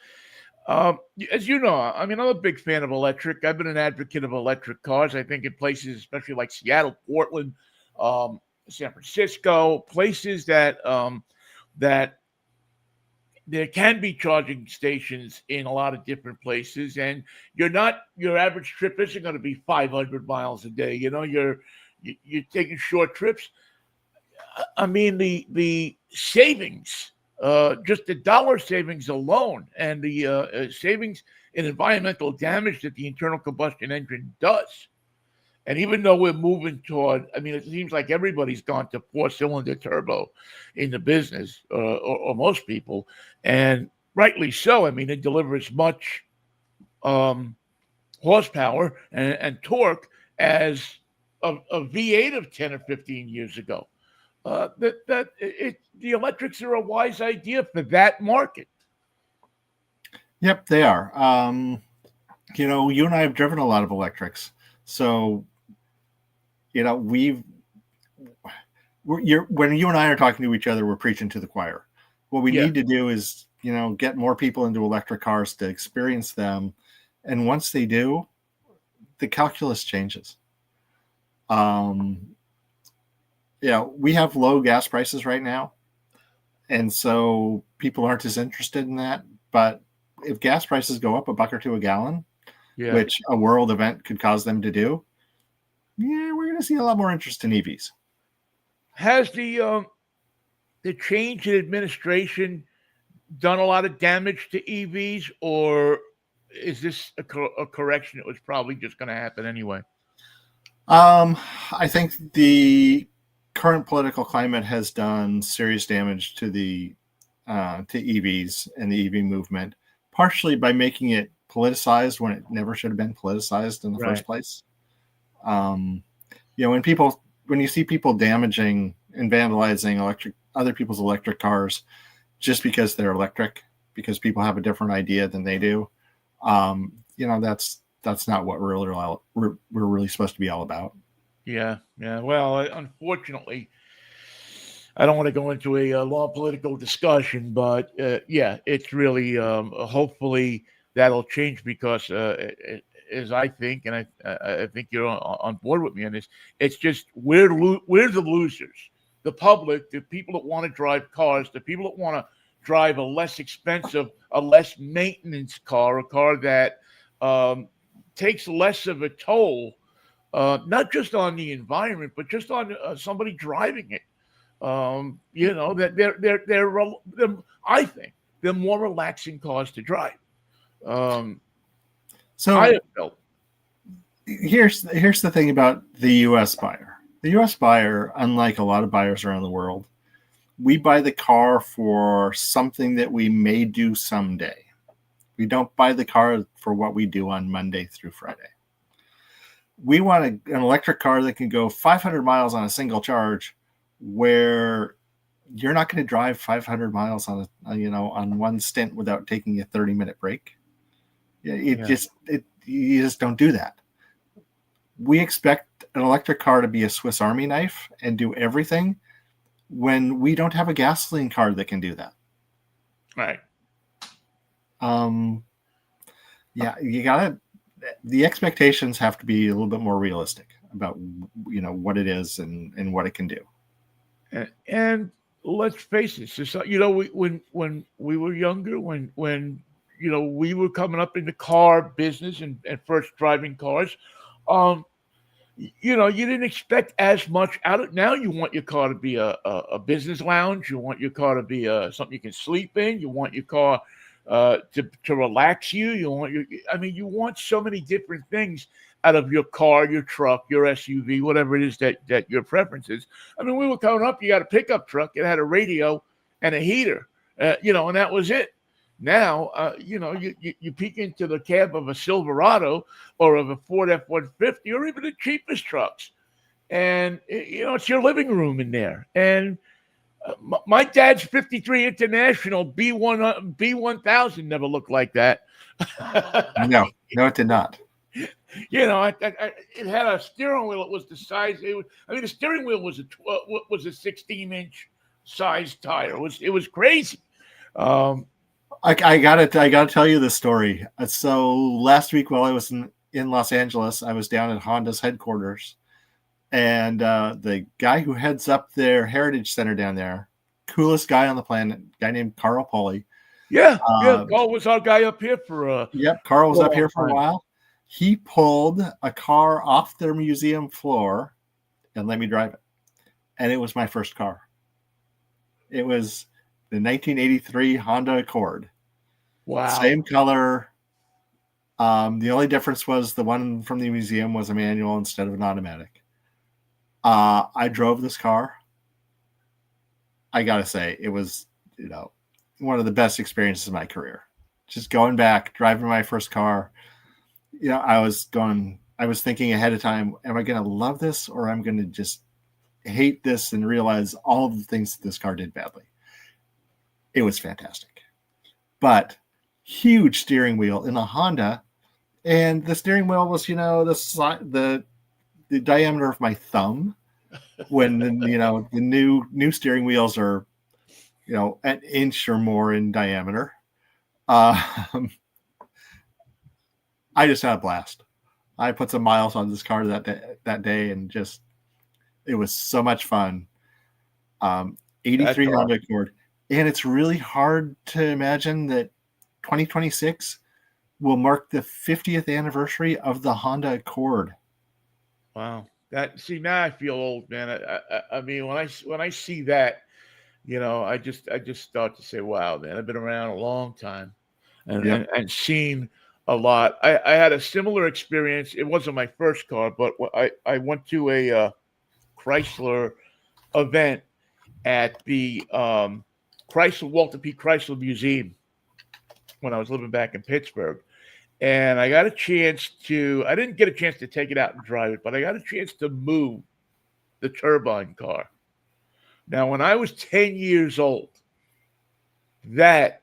As you know, I mean, I'm a big fan of electric. I've been an advocate of electric cars. I think in places, especially like Seattle, Portland, San Francisco, places that there can be charging stations in a lot of different places, and your average trip isn't going to be 500 miles a day. You're taking short trips. I mean, the savings. Just the dollar savings alone and the savings in environmental damage that the internal combustion engine does. And even though we're moving toward, I mean, it seems like everybody's gone to 4-cylinder turbo in the business, or most people, and rightly so. I mean, it delivers much horsepower and torque as a V8 of 10 or 15 years ago. The electrics are a wise idea for that market. Yep, they are. You and I have driven a lot of electrics, so when you and I are talking to each other, we're preaching to the choir. What we need to do is get more people into electric cars to experience them, and once they do, the calculus changes. We have low gas prices right now, and so people aren't as interested in that. But if gas prices go up $1 or $2 a gallon, which a world event could cause them to do, we're going to see a lot more interest in EVs. Has the change in administration done a lot of damage to EVs, or is this a correction that was probably just going to happen anyway? I think the current political climate has done serious damage to EVs and the EV movement, partially by making it politicized when it never should have been politicized in the first place. When you see people damaging and vandalizing other people's electric cars just because they're electric, because people have a different idea than they do, that's not what we're really supposed to be all about. Yeah. Well, unfortunately, I don't want to go into a long political discussion, but it's really hopefully that'll change because as I think, and I think you're on board with me on this, it's just we're the losers, the public, the people that want to drive cars, the people that want to drive a less expensive, a less maintenance car, a car that takes less of a toll. Not just on the environment, but just on somebody driving it. That they're I think they're more relaxing cars to drive. So I have felt. Here's the thing about the U.S. buyer. The U.S. buyer, unlike a lot of buyers around the world, we buy the car for something that we may do someday. We don't buy the car for what we do on Monday through Friday. We want an electric car that can go 500 miles on a single charge, where you're not going to drive 500 miles on one stint without taking a 30-minute break. You just don't do that. We expect an electric car to be a Swiss Army knife and do everything when we don't have a gasoline car that can do that. Right. The expectations have to be a little bit more realistic about what it is and what it can do. And let's face it, so, when we were younger, when we were coming up in the car business and first driving cars, you didn't expect as much out of it. Now you want your car to be a business lounge. You want your car to be something you can sleep in. You want your car to relax you. You want so many different things out of your car, your truck, your SUV, whatever it is that your preference is. I mean, we were coming up, you got a pickup truck, it had a radio and a heater, and that was it. Now, you peek into the cab of a Silverado or of a Ford F-150 or even the cheapest trucks, and it's your living room in there. And my dad's 53 International B1000 never looked like that. No, it did not. It had a steering wheel. It was the size. The steering wheel was a 16-inch size tire. It was crazy. I gotta tell you this story. So last week while I was in Los Angeles, I was down at Honda's headquarters, and the guy who heads up their Heritage Center down there, coolest guy on the planet, guy named Carl Polly. Yeah. Carl was our guy up here for. Yep, Carl was up here for a while. He pulled a car off their museum floor and let me drive it, and it was my first car. It was the 1983 Honda Accord. Wow. Same color. The only difference was the one from the museum was a manual instead of an automatic. I drove this car. I gotta say, it was, one of the best experiences of my career. Just going back, driving my first car. I was thinking ahead of time, am I going to love this or I'm going to just hate this and realize all of the things that this car did badly? It was fantastic. But huge steering wheel in a Honda, and the steering wheel was, the diameter of my thumb. When the new steering wheels are, an inch or more in diameter. I just had a blast. I put some miles on this car that day, and just it was so much fun. 83 Honda Accord, and it's really hard to imagine that 2026 will mark the 50th anniversary of the Honda Accord. Wow. Now I feel old, man. I mean, when I see that, I just start to say, wow, man, I've been around a long time and seen a lot. I had a similar experience. It wasn't my first car, but I went to a Chrysler event at the Walter P. Chrysler Museum when I was living back in Pittsburgh. And I didn't get a chance to take it out and drive it, but I got a chance to move the turbine car. Now, when I was 10 years old, that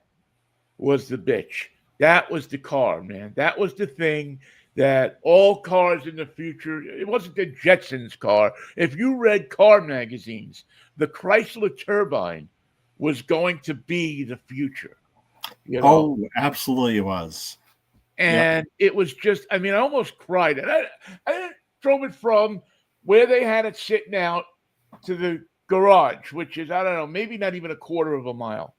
was the bitch. That was the car, man. That was the thing that all cars in the future, it wasn't the Jetsons car. If you read car magazines, the Chrysler turbine was going to be the future. Oh, absolutely it was. And It was just, I almost cried. And I drove it from where they had it sitting out to the garage, which is, I don't know, maybe not even a quarter of a mile.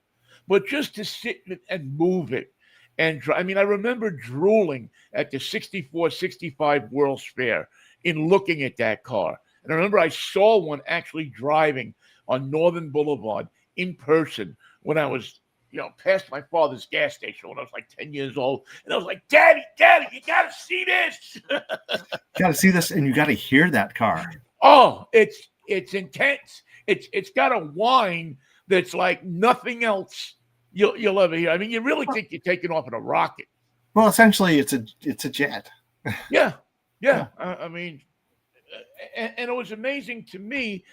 But just to sit and move it. And I remember drooling at the 64, 65 World's Fair in looking at that car. And I remember I saw one actually driving on Northern Boulevard in person when I was, past my father's gas station when I was like 10 years old. And I was like, Daddy, you got to see this. Got to see this, and you got to hear that car. Oh, it's intense. It's got a whine that's like nothing else you'll ever hear. You really think you're taking off in a rocket. Well, essentially, it's a jet. Yeah. And it was amazing to me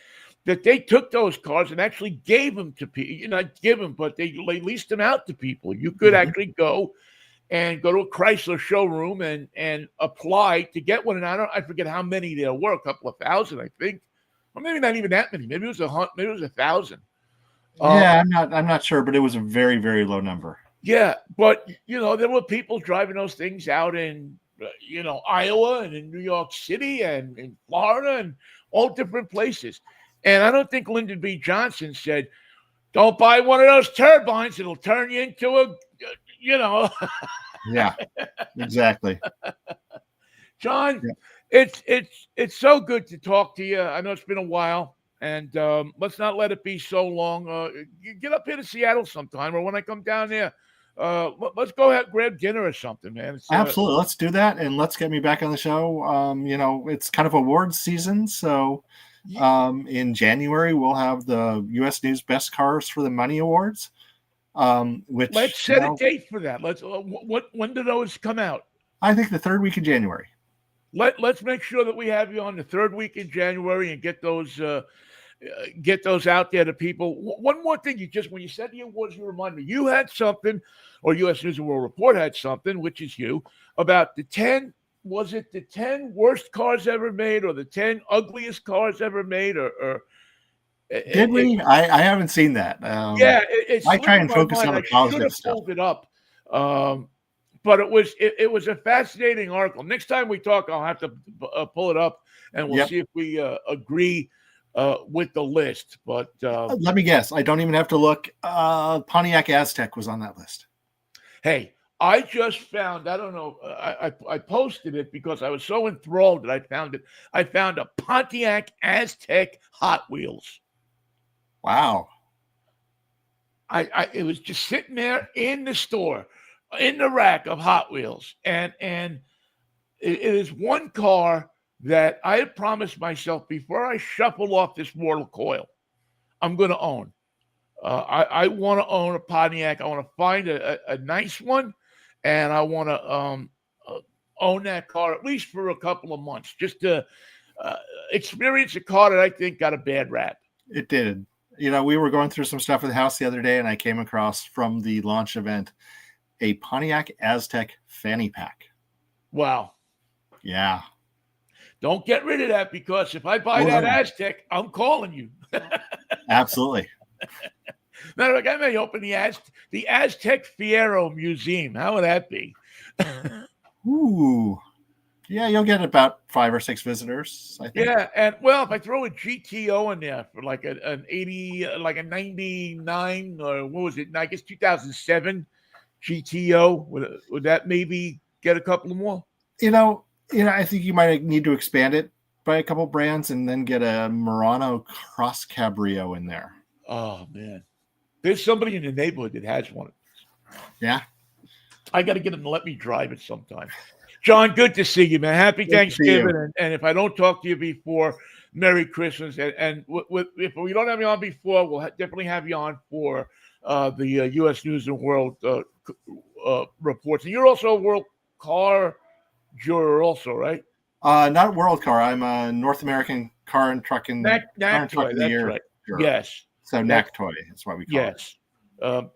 that they took those cars and actually gave them to people. Not give them, but they leased them out to people. You could actually go to a Chrysler showroom and apply to get one. And I forget how many there were, a couple of thousand, I think, or maybe not even that many. Maybe it was 1,000. Yeah, I'm not sure, but it was a very, very low number. Yeah, but there were people driving those things out in Iowa and in New York City and in Florida and all different places. And I don't think Lyndon B. Johnson said, "Don't buy one of those turbines; it'll turn you into a." Yeah, exactly. John, it's so good to talk to you. I know it's been a while. And let's not let it be so long. You get up here to Seattle sometime, or when I come down there, let's go ahead and grab dinner or something, man. Absolutely. Let's do that. And let's get me back on the show. It's kind of awards season. So in January, we'll have the U.S. News Best Cars for the Money Awards. Which let's set a date for that. When do those come out? I think the third week of January. Let's make sure that we have you on the third week in January and get those out there to people. One more thing, when you said the awards, you remind me, you had something, or U.S. News and World Report had something, which is you, about the 10, was it the 10 worst cars ever made, or the 10 ugliest cars ever made, or did we? I haven't seen that. I try and focus on the positive stuff. I pulled it up, but it was a fascinating article. Next time we talk, I'll have to pull it up, and we'll see if we agree with the list. But let me guess. I don't even have to look. Pontiac Aztec was on that list. Hey, I just found, I don't know, I posted it because I was so enthralled that I found it. I found a Pontiac Aztec Hot Wheels. Wow. It was just sitting there in the store, in the rack of Hot Wheels. And it is one car that I had promised myself before I shuffle off this mortal coil, I'm going to own. I want to own a Pontiac. I want to find a nice one, and I want to own that car at least for a couple of months, just to experience a car that I think got a bad rap. It did. We were going through some stuff at the house the other day, and I came across from the launch event a Pontiac Aztec fanny pack. Wow. Yeah. Don't get rid of that, because if I buy that Aztec, I'm calling you. Absolutely. Matter of fact, I may open the Aztec Fierro Museum. How would that be? Ooh. Yeah, you'll get about 5 or 6 visitors, I think. Yeah, and if I throw a GTO in there for like an 80, like a 99, or what was it? I guess 2007 GTO, would that maybe get a couple more? I think you might need to expand it by a couple brands and then get a Murano Cross Cabrio in there. Oh, man. There's somebody in the neighborhood that has one. Yeah. I got to get him to let me drive it sometime. John, good to see you, man. Happy Thanksgiving. And if I don't talk to you before, Merry Christmas. And if we don't have you on before, we'll definitely have you on for the U.S. News and World reports. And you're also a World Car Juror also, right? Not World Car. I'm a North American Car and Truck and Truck of the Year. Right. Juror. Yes. So NACTOY is what we call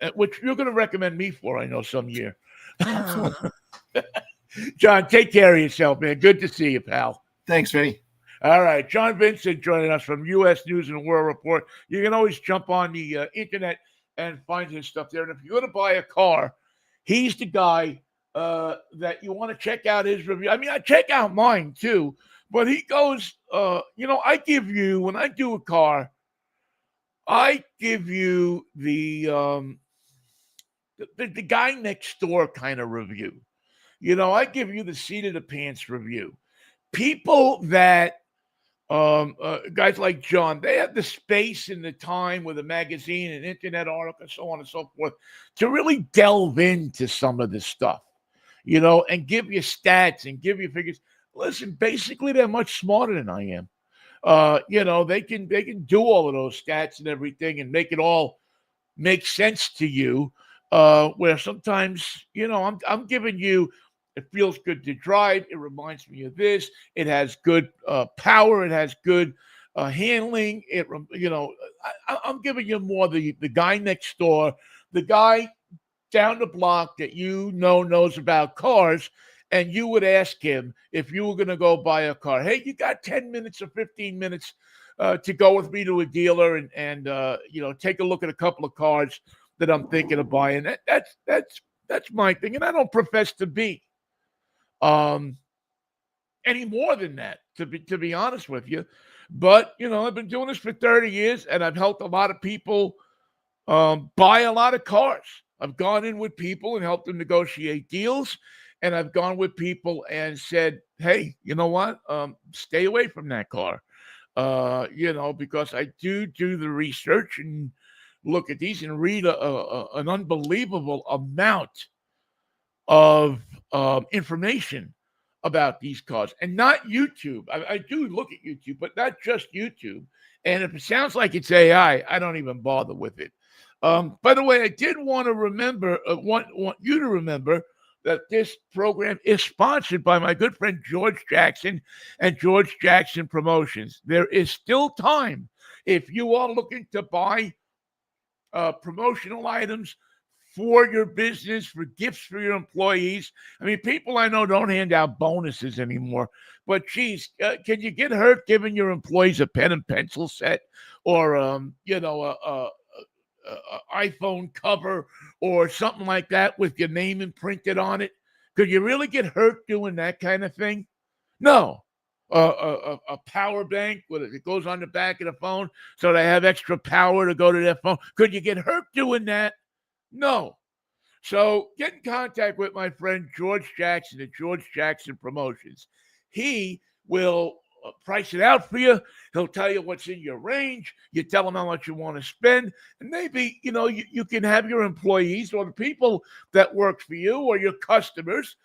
it. Which you're going to recommend me for, I know, some year. John, take care of yourself, man. Good to see you, pal. Thanks, Vinnie. All right. John Vincent joining us from U.S. News and World Report. You can always jump on the internet and find his stuff there. And if you're going to buy a car, he's the guy that you want to check out his review. I mean, I check out mine too, but he goes, I give you, when I do a car, I give you the guy next door kind of review. I give you the seat of the pants review. People that, guys like John, they have the space and the time with a magazine and internet article and so on and so forth to really delve into some of this stuff, and give you stats and give you figures. Listen, basically, they're much smarter than I am. They can do all of those stats and everything and make it all make sense to you. Where sometimes, I'm giving you, it feels good to drive. It reminds me of this. It has good power. It has good handling. I'm giving you more the guy next door, the guy down the block that knows about cars, and you would ask him if you were going to go buy a car. Hey, you got 10 minutes or 15 minutes to go with me to a dealer and take a look at a couple of cars that I'm thinking of buying. That's my thing, and I don't profess to be any more than that, to be honest with you. But I've been doing this for 30 years, and I've helped a lot of people buy a lot of cars. I've gone in with people and helped them negotiate deals, and I've gone with people and said, hey, you know what? Stay away from that car. Because I do the research, and look at these and read an unbelievable amount of information about these cars, and not YouTube. I do look at YouTube, but not just YouTube. And if it sounds like it's AI, I don't even bother with it. By the way, I did want to want you to remember that this program is sponsored by my good friend George Jackson and George Jackson Promotions. There is still time if you are looking to buy promotional items for your business, for gifts for your employees. I mean, people I know don't hand out bonuses anymore. But geez, can you get hurt giving your employees a pen and pencil set, or iPhone cover or something like that with your name imprinted on it? Could you really get hurt doing that kind of thing? No. A power bank it goes on the back of the phone so they have extra power to go to their phone. Could you get hurt doing that? No. So get in contact with my friend George Jackson at George Jackson Promotions. He will price it out for you. He'll tell you what's in your range. You tell him how much you want to spend. And maybe, you can have your employees or the people that work for you or your customers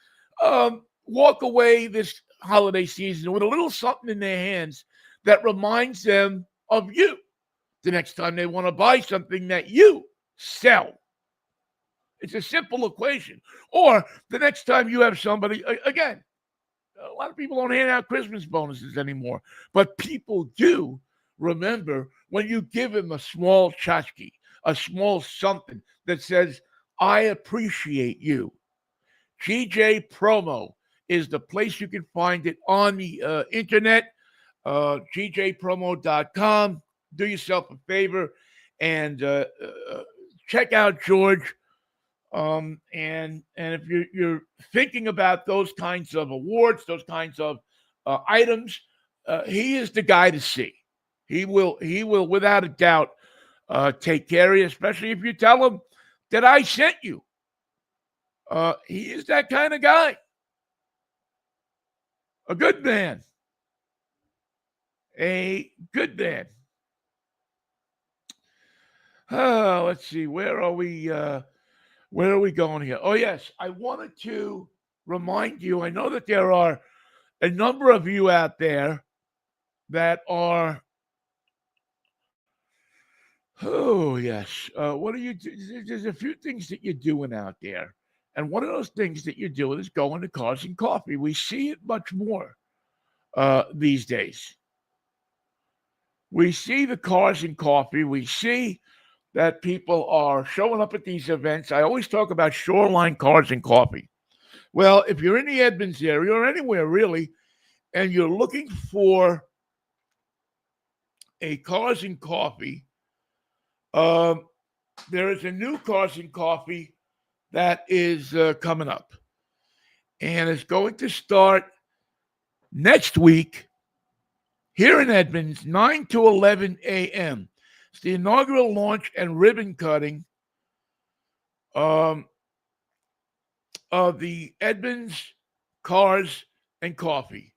walk away this holiday season with a little something in their hands that reminds them of you the next time they want to buy something that you sell. It's a simple equation. Or the next time you have somebody, again, a lot of people don't hand out Christmas bonuses anymore, but people do remember when you give them a small tchotchke, a small something that says, I appreciate you. GJ Promo is the place you can find it on the internet, gjpromo.com. Do yourself a favor and check out George. And if you're thinking about those kinds of awards, those kinds of items, he is the guy to see. He will without a doubt take care of you, especially if you tell him that I sent you. He is that kind of guy. A good man. A good man. Let's see. Where are we going here? Oh, yes. I wanted to remind you, I know that there are a number of you out there that are, oh, yes. What are you There's a few things that you're doing out there. And one of those things that you're doing is going to Cars and Coffee. We see it much more these days. We see the Cars and Coffee. We see that people are showing up at these events. I always talk about Shoreline Cars and Coffee. Well, if you're in the Edmonds area or anywhere really, and you're looking for a Cars and Coffee, there is a new Cars and Coffee that is coming up. And it's going to start next week here in Edmonds, 9 to 11 a.m. It's the inaugural launch and ribbon cutting of the Edmonds Cars and Coffee.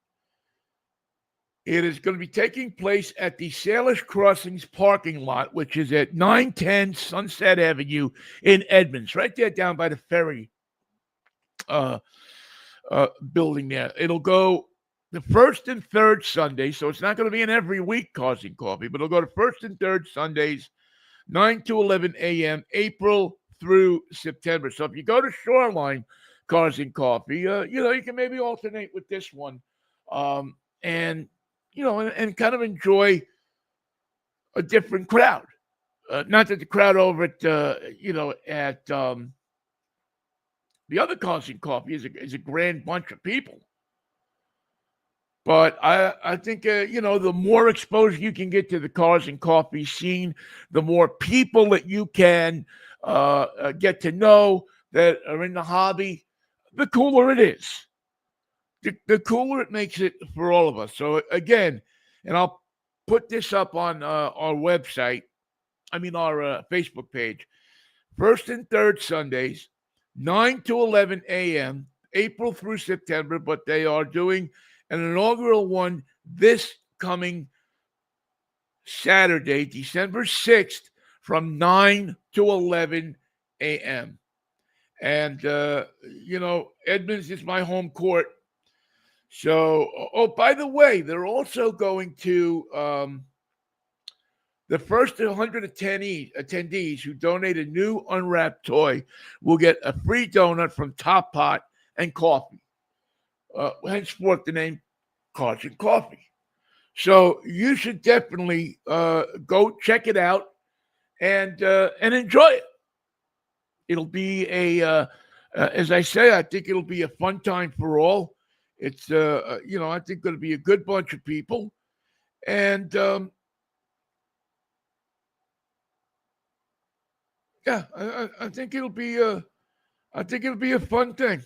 It is going to be taking place at the Salish Crossings parking lot, which is at 910 Sunset Avenue in Edmonds, right there down by the ferry building there. It'll go the first and third Sunday, so it's not going to be an every week Cars and Coffee, but it'll go to first and third Sundays, 9 to 11 a.m., April through September. So if you go to Shoreline Cars and Coffee, you can maybe alternate with this one, and kind of enjoy a different crowd. Not that the crowd over at at the other Cars and Coffee is a grand bunch of people. But I think, the more exposure you can get to the Cars and Coffee scene, the more people that you can get to know that are in the hobby, the cooler it is. The cooler it makes it for all of us. So, again, and I'll put this up on our website, our Facebook page, first and third Sundays, 9 to 11 a.m., April through September, but they are doing an inaugural one this coming Saturday, December 6th, from 9 to 11 a.m. And, Edmonds is my home court. So, by the way, they're also going to the first 100 attendees who donate a new unwrapped toy will get a free donut from Top Pot and coffee. Henceforth, the name Cards and Coffee. So you should definitely go check it out and enjoy it. It'll be as I say, I think it'll be a fun time for all. It's, I think going to be a good bunch of people. And, yeah, I think it'll be a fun thing.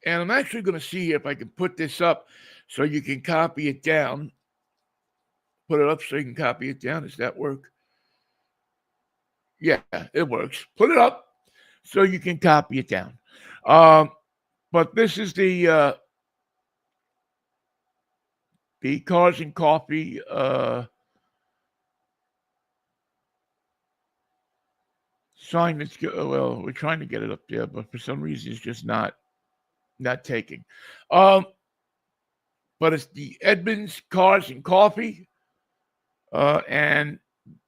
And I'm actually going to see if I can put this up so you can copy it down. Put it up so you can copy it down. Does that work? Yeah, it works. Put it up so you can copy it down. But this is the Cars and Coffee sign. Well, we're trying to get it up there, but for some reason it's just not taking. But it's the Edmonds Cars and Coffee. And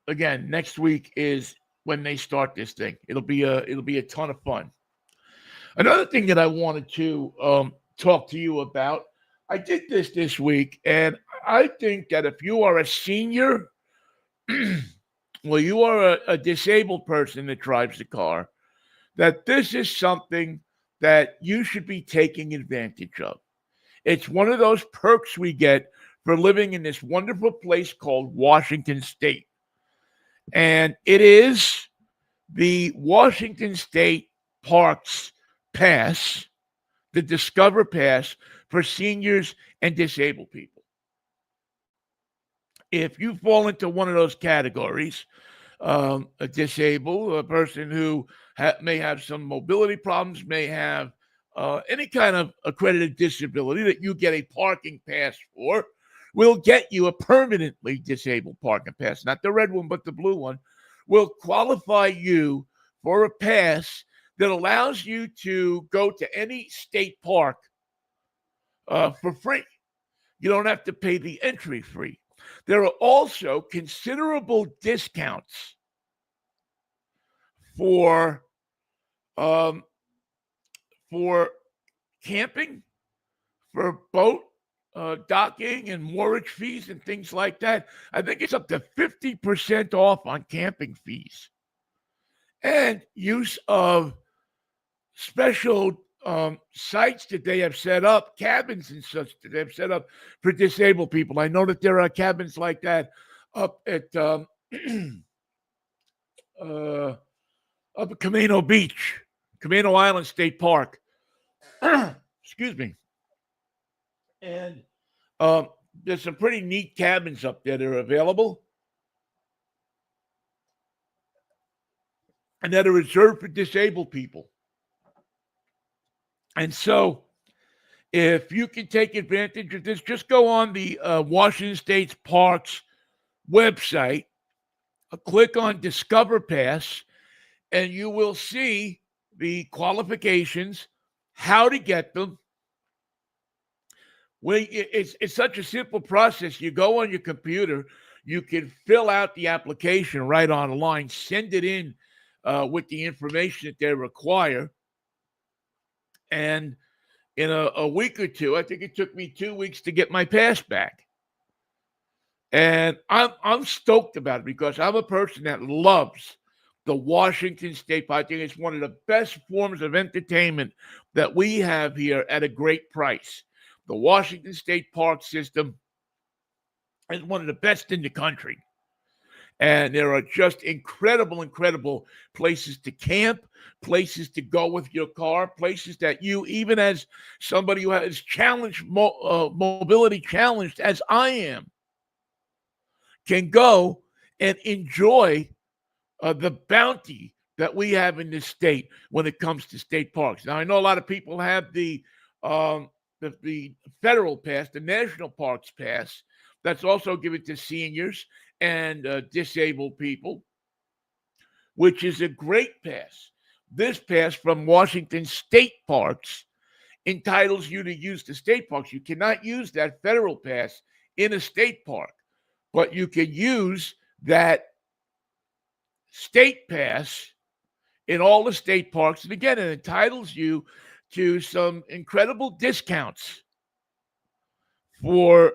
again, next week is when they start this thing. It'll be a ton of fun. Another thing that I wanted to talk to you about, I did this week, and I think that if you are a senior, well, you are a disabled person that drives a car, that this is something that you should be taking advantage of. It's one of those perks we get for living in this wonderful place called Washington State. And it is the Washington State Parks Pass, the Discover Pass for seniors and disabled people. If you fall into one of those categories, a disabled, a person who may have some mobility problems, may have any kind of accredited disability that you get a parking pass for, will get you a permanently disabled parking pass, not the red one, but the blue one, will qualify you for a pass that allows you to go to any state park for free. You don't have to pay the entry fee. There are also considerable discounts for camping, for boat docking and moorage fees and things like that. I think it's up to 50% off on camping fees. And use of special sites that they have set up, cabins and such that they've set up for disabled people. I know that there are cabins like that up at Camino Beach, Camino Island State Park. Excuse me. And there's some pretty neat cabins up there that are available and that are reserved for disabled people. And so if you can take advantage of this, just go on the Washington State Parks website, click on Discover Pass, and you will see the qualifications, how to get them. It's such a simple process. You go on your computer, you can fill out the application right online, send it in with the information that they require. And in a week or two, I think it took me 2 weeks to get my pass back. And I'm stoked about it because I'm a person that loves the Washington State Park. I think it's one of the best forms of entertainment that we have here at a great price. The Washington State Park system is one of the best in the country. And there are just incredible places to camp, places to go with your car, places that you, even as somebody who is challenged, mobility challenged as I am, can go and enjoy the bounty that we have in this state when it comes to state parks. Now, I know a lot of people have the federal pass, the National Parks Pass, that's also given to seniors and disabled people, which is a great pass. This pass from Washington State Parks entitles you to use the state parks. You cannot use that federal pass in a state park, but you can use that state pass in all the state parks. And again, it entitles you to some incredible discounts for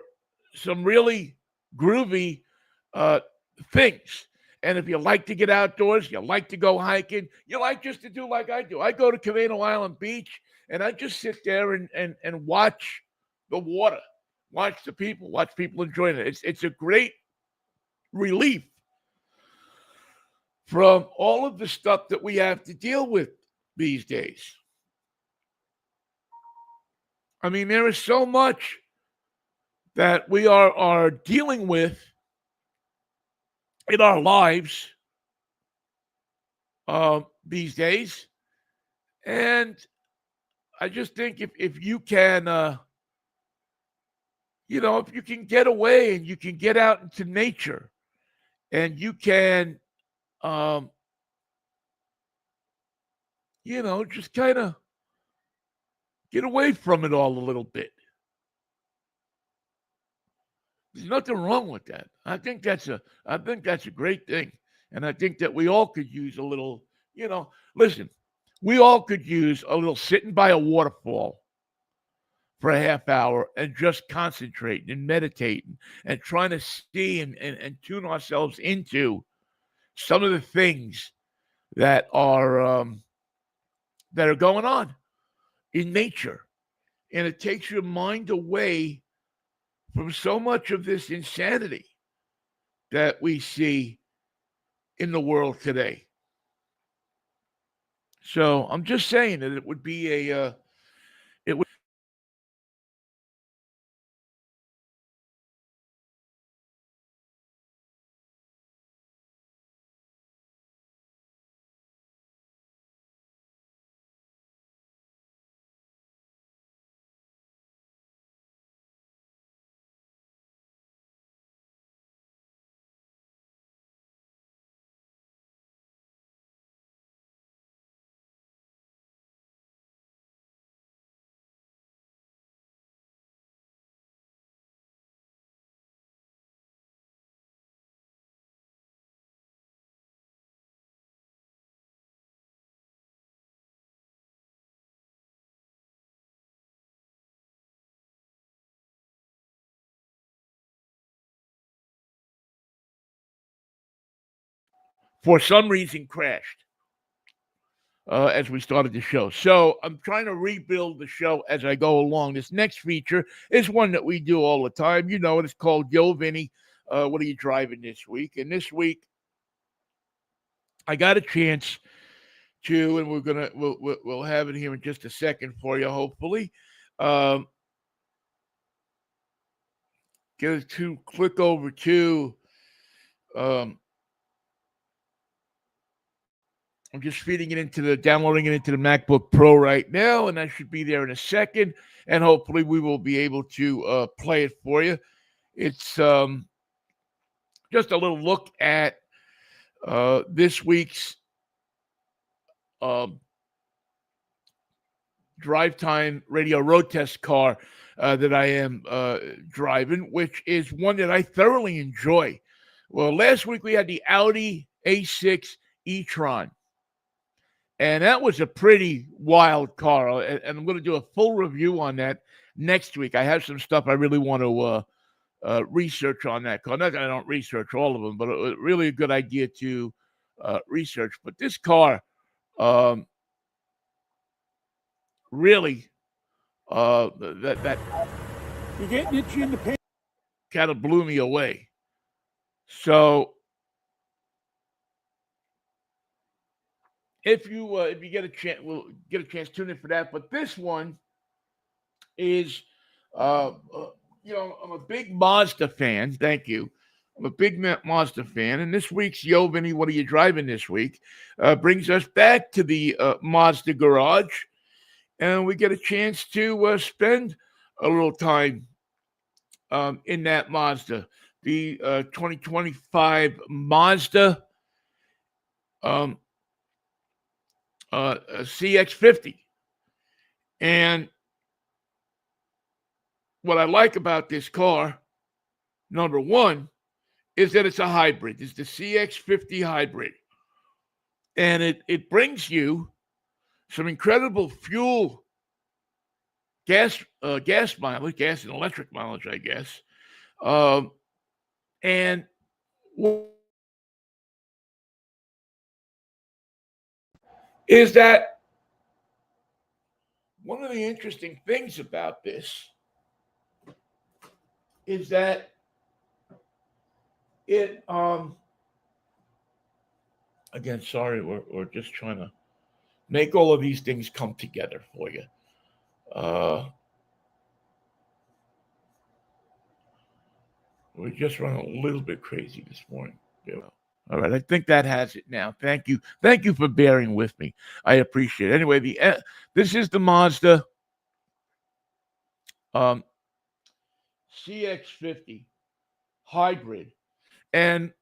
some really groovy things. And if you like to get outdoors, you like to go hiking, you like just to do like I do. I go to Cavano Island Beach and I just sit there and watch the water, watch the people, watch people enjoying it. It's a great relief from all of the stuff that we have to deal with these days. I mean, there is so much that we are dealing with in our lives these days. And I just think if you can, if you can get away and you can get out into nature and you can, just kind of get away from it all a little bit. There's nothing wrong with that. I think that's a great thing. And I think that we all could use a little, listen, we all could use a little sitting by a waterfall for a half hour and just concentrating and meditating and trying to see and tune ourselves into some of the things that are going on in nature. And it takes your mind away from so much of this insanity that we see in the world today. So I'm just saying that it would be for some reason crashed as we started the show. So I'm trying to rebuild the show as I go along. This next feature is one that we do all the time. You know, it's called Yo, Vinnie. What are you driving this week? And this week, I got a chance to, and we'll have it here in just a second for you, hopefully. Get to click over to. I'm just downloading it into the MacBook Pro right now, and that should be there in a second. And hopefully we will be able to play it for you. It's just a little look at this week's Drivetime radio road test car that I am driving, which is one that I thoroughly enjoy. Well, last week we had the Audi A6 e-tron. And that was a pretty wild car. And I'm going to do a full review on that next week. I have some stuff I really want to research on that car. Not that I don't research all of them, but really a good idea to research. But this car really that You're getting itchy in the pants. kind of blew me away. So if you get a chance, we'll get a chance to tune in for that. But this one is, I'm a big Mazda fan. Thank you. I'm a big Mazda fan. And this week's Yo, Vinnie, what are you driving this week? Brings us back to the Mazda garage. And we get a chance to spend a little time in that Mazda. the 2025 Mazda CX-50. And what I like about this car, number one, is that it's a hybrid. It's the CX-50 hybrid. And it brings you some incredible fuel, gas mileage, gas and electric mileage, I guess. And is that one of the interesting things about this is that it again, sorry, we're just trying to make all of these things come together for you. We're just running a little bit crazy this morning. All right, I think that has it now. Thank you for bearing with me. I appreciate it. Anyway, this is the Mazda CX-50 hybrid, and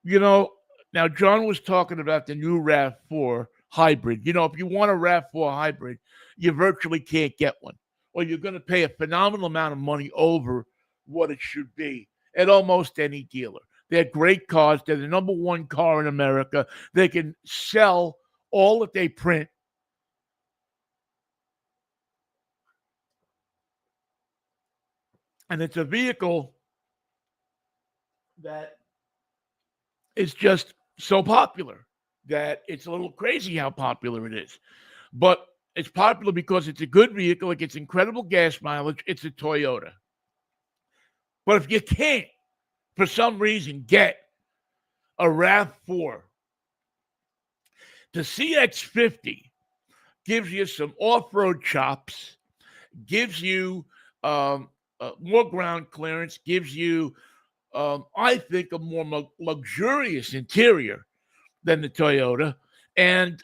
now John was talking about the new RAV4 hybrid. If you want a RAV4 hybrid, you virtually can't get one, or you're going to pay a phenomenal amount of money over what it should be at almost any dealer. They're great cars. They're the number one car in America. They can sell all that they print. And it's a vehicle that is just so popular that it's a little crazy how popular it is. But it's popular because it's a good vehicle. It gets incredible gas mileage. It's a Toyota. But if you can't, for some reason, get a RAV4, the CX-50 gives you some off-road chops, gives you more ground clearance, gives you, I think, a more luxurious interior than the Toyota. And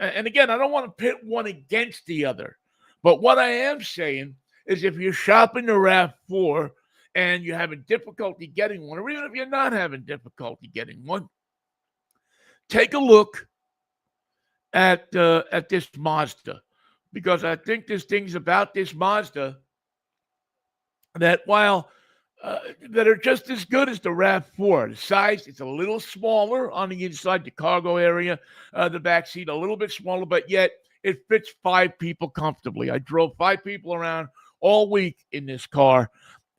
again, I don't want to pit one against the other. But what I am saying is if you're shopping the RAV4 and you're having difficulty getting one, or even if you're not having difficulty getting one, take a look at this Mazda, because I think there's things about this Mazda that while that are just as good as the RAV4. The size, it's a little smaller on the inside, the cargo area, the back seat a little bit smaller, but yet it fits 5 people comfortably. I drove 5 people around all week in this car,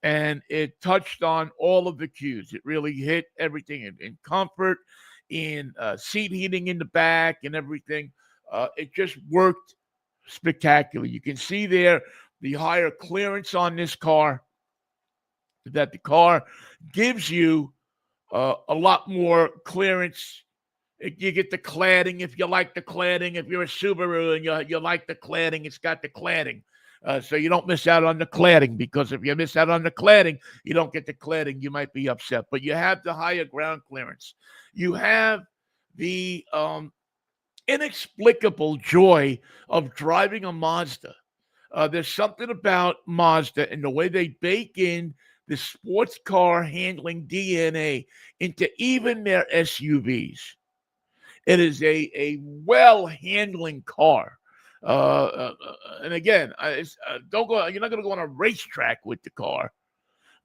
and it touched on all of the cues. It really hit everything in comfort, in seat heating in the back and everything. It just worked spectacular. You can see there the higher clearance on this car, that the car gives you a lot more clearance. You get the cladding if you like the cladding. If you're a Subaru and you like the cladding, it's got the cladding. So you don't miss out on the cladding, because if you miss out on the cladding, you don't get the cladding, you might be upset. But you have the higher ground clearance. You have the inexplicable joy of driving a Mazda. There's something about Mazda and the way they bake in the sports car handling DNA into even their SUVs. It is a well-handling car. And again, don't go. You're not going to go on a racetrack with the car,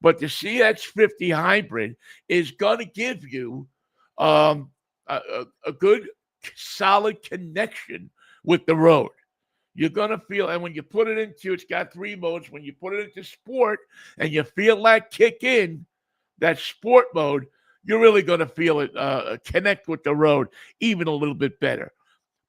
but the CX-50 hybrid is going to give you a good, solid connection with the road. You're going to feel, and when you put it into, it's got 3 modes. When you put it into sport and you feel that kick in, that sport mode, you're really going to feel it connect with the road even a little bit better.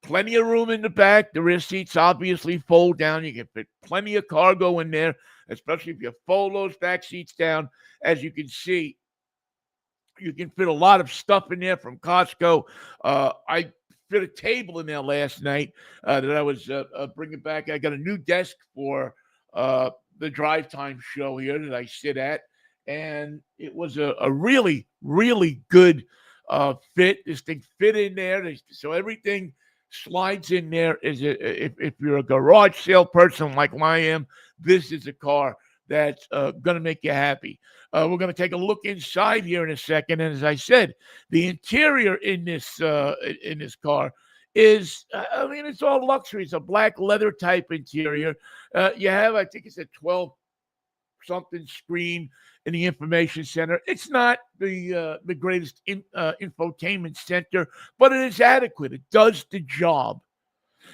Plenty of room in the back. The rear seats obviously fold down. You can fit plenty of cargo in there, especially if you fold those back seats down. As you can see, you can fit a lot of stuff in there from Costco. I fit a table in there last night that I was bringing back. I got a new desk for the Drivetime show here that I sit at, and it was a really, really good fit. This thing fit in there, so everything slides in there. If you're a garage sale person like I am, this is a car that's going to make you happy. We're going to take a look inside here in a second, and as I said, the interior in this car is, I mean, it's all luxury. It's a black leather type interior. You have, I think it's a 12 something screen in the information center. It's not the greatest infotainment center, but it is adequate. It does the job.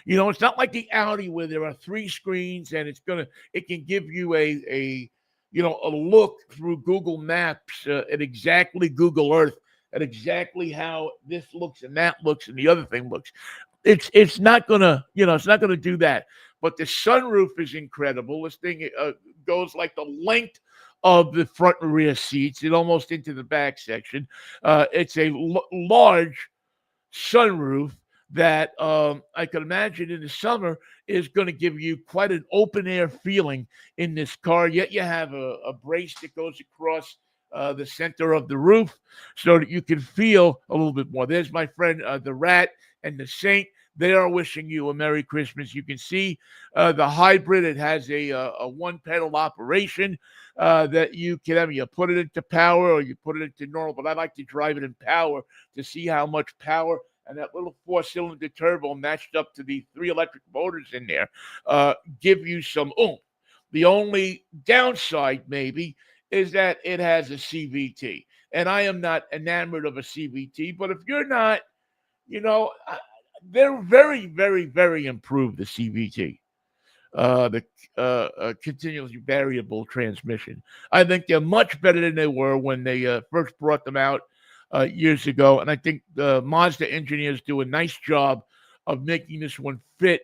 You know, it's not like the Audi where there are 3 screens and it can give you a look through Google Maps at exactly Google Earth at exactly how this looks and that looks and the other thing looks. It's not gonna do that. But the sunroof is incredible. This thing goes like the length of the front and rear seats, it almost into the back section. It's a large sunroof that I could imagine in the summer is going to give you quite an open air feeling in this car. Yet you have a brace that goes across the center of the roof so that you can feel a little bit more. There's my friend, the Rat and the Saint. They are wishing you a Merry Christmas. You can see the hybrid. It has a one-pedal operation that you can have. You put it into power or you put it into normal, but I like to drive it in power to see how much power and that little 4-cylinder turbo matched up to the 3 electric motors in there give you some oomph. The only downside maybe is that it has a CVT. And I am not enamored of a CVT, but if you're not, they're very, very, very improved, the CVT, the continuously variable transmission. I think they're much better than they were when they first brought them out years ago. And I think the Mazda engineers do a nice job of making this one fit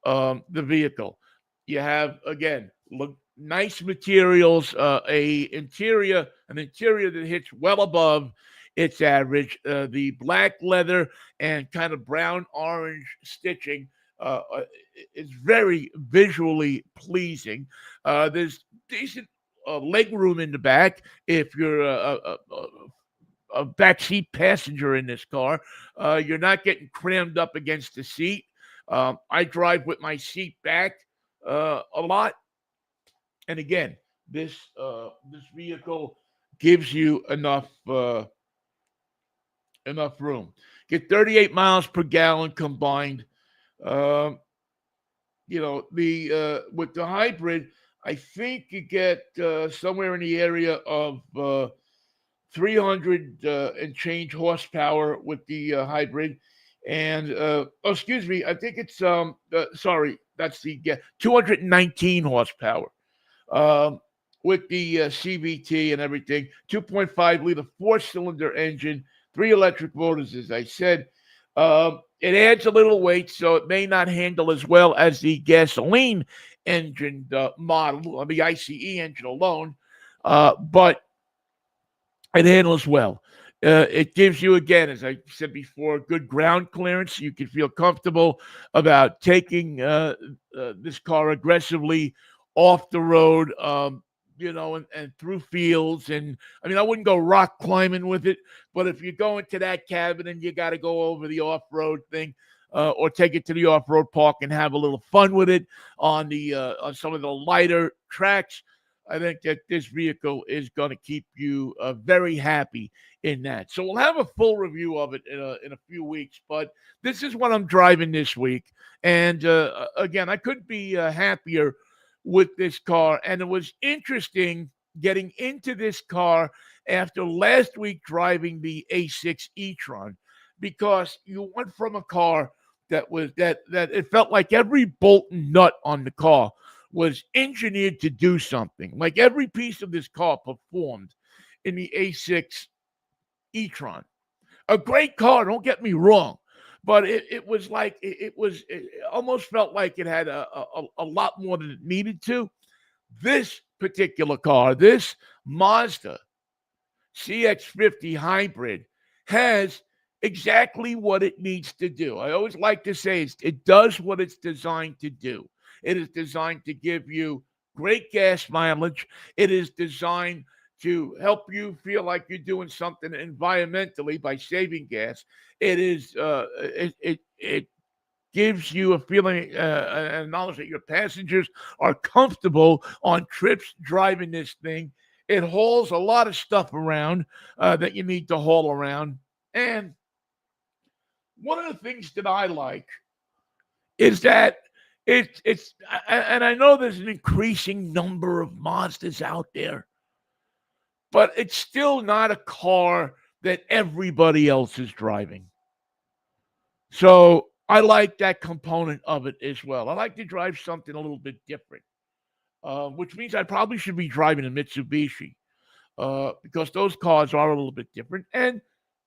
the vehicle. You have, again, nice materials, an interior that hits well above its average. The black leather and kind of brown orange stitching is very visually pleasing. There's decent leg room in the back if you're a backseat passenger in this car. You're not getting crammed up against the seat. I drive with my seat back a lot. And again, this vehicle gives you enough room. Get 38 miles per gallon combined. With the hybrid, I think you get somewhere in the area of 300 and change horsepower with the hybrid. And excuse me, I think it's that's the 219 horsepower with the CVT and everything. 2.5 liter 4-cylinder engine, 3 electric motors, as I said. It adds a little weight, so it may not handle as well as the gasoline engine model, or the ICE engine alone, but it handles well. It gives you, again, as I said before, good ground clearance. You can feel comfortable about taking this car aggressively off the road, and through fields. And I mean, I wouldn't go rock climbing with it, but if you go into that cabin and you got to go over the off-road thing, or take it to the off-road park and have a little fun with it on some of the lighter tracks, I think that this vehicle is going to keep you very happy in that. So we'll have a full review of it in a few weeks, but this is what I'm driving this week. And again, I couldn't be happier with this car. And it was interesting getting into this car after last week driving the A6 e-tron, because you went from a car that was that it felt like every bolt and nut on the car was engineered to do something. Like every piece of this car performed in the A6 e-tron. A great car, don't get me wrong, but it was like it almost felt like it had a lot more than it needed to. This particular car, this Mazda CX-50 hybrid, has exactly what it needs to do. I always like to say it does what it's designed to do. It is designed to give you great gas mileage. It is designed to help you feel like you're doing something environmentally by saving gas. It is gives you a feeling, and knowledge that your passengers are comfortable on trips driving this thing. It hauls a lot of stuff around that you need to haul around. And one of the things that I like is that and I know there's an increasing number of Mazdas out there, but it's still not a car that everybody else is driving. So I like that component of it as well. I like to drive something a little bit different, which means I probably should be driving a Mitsubishi because those cars are a little bit different and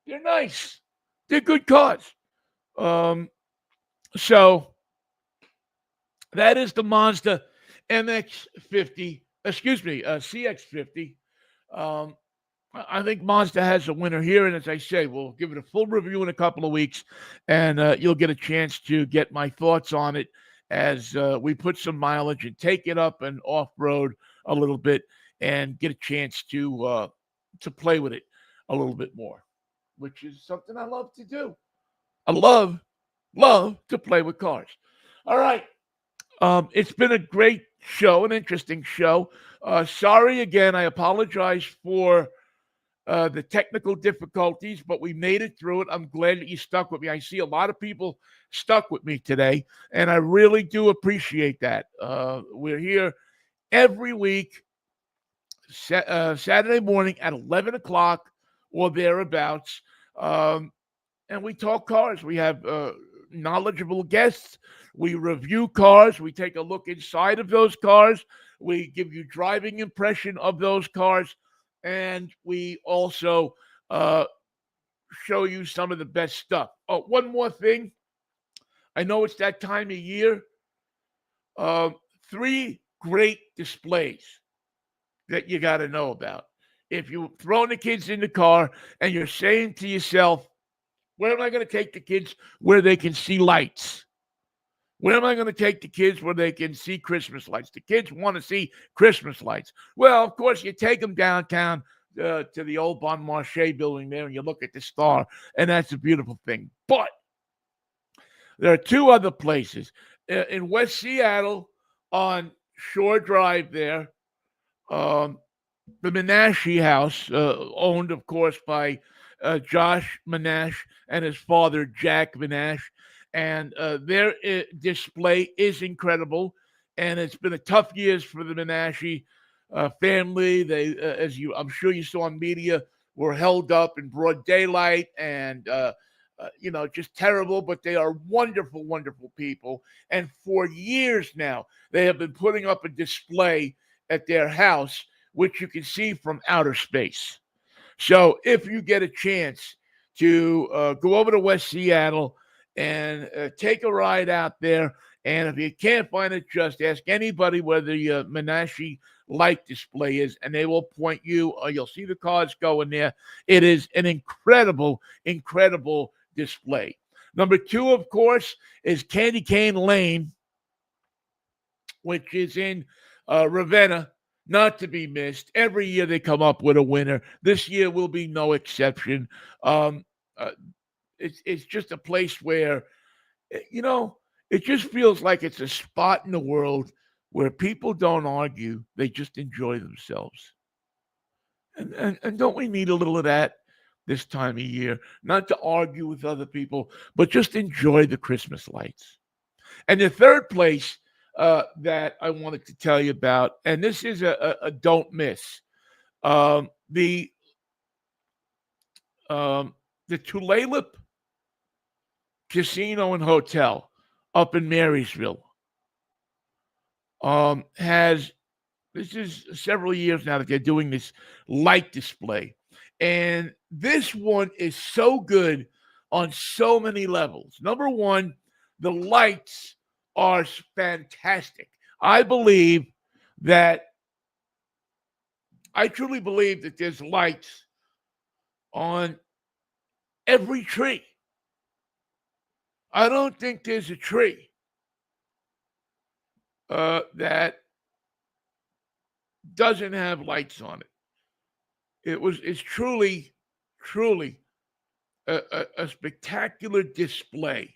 they're nice. They're good cars. So that is the Mazda MX-50, CX-50. I think Mazda has a winner here, and as I say, we'll give it a full review in a couple of weeks, and you'll get a chance to get my thoughts on it as we put some mileage and take it up and off-road a little bit and get a chance to play with it a little bit more, which is something I love to do. I love to play with cars. All right. It's been a great show, an interesting show. Sorry again. I apologize for the technical difficulties, but we made it through it. I'm glad that you stuck with me. I see a lot of people stuck with me today, and I really do appreciate that. We're here every week, Saturday morning at 11 o'clock or thereabouts, and we talk cars. We have knowledgeable guests. We review cars. We take a look inside of those cars. We give you driving impression of those cars. And we also show you some of the best stuff. Oh, one more thing. I know it's that time of year. 3 great displays that you got to know about. If you're throwing the kids in the car and you're saying to yourself, where am I going to take the kids where they can see lights? Where am I going to take the kids where they can see Christmas lights? The kids want to see Christmas lights. Well, of course, you take them downtown to the old Bon Marché building there, and you look at the star, and that's a beautiful thing. But there are 2 other places. In West Seattle on Shore Drive there, the Menashe House, owned, of course, by Josh Menashe and his father, Jack Menashe. And their display is incredible. And it's been a tough years for the Menashe family. They, I'm sure you saw on media, were held up in broad daylight and, just terrible. But they are wonderful, wonderful people. And for years now, they have been putting up a display at their house, which you can see from outer space. So if you get a chance to go over to West Seattle and take a ride out there, and if you can't find it, just ask anybody where the Menashe light display is, and they will point you. You'll see the cars going there. It is an incredible, incredible display. Number 2, of course, is Candy Cane Lane, which is in Ravenna. Not to be missed. Every year they come up with a winner. This year will be no exception. It's just a place where, it just feels like it's a spot in the world where people don't argue. They just enjoy themselves. And don't we need a little of that this time of year? Not to argue with other people, but just enjoy the Christmas lights. And the third place that I wanted to tell you about, and this is a don't miss. The Tulalip Casino and Hotel up in Marysville this is several years now that they're doing this light display. And this one is so good on so many levels. Number one, the lights are fantastic. I truly believe that there's lights on every tree. I don't think there's a tree that doesn't have lights on it. It's truly a spectacular display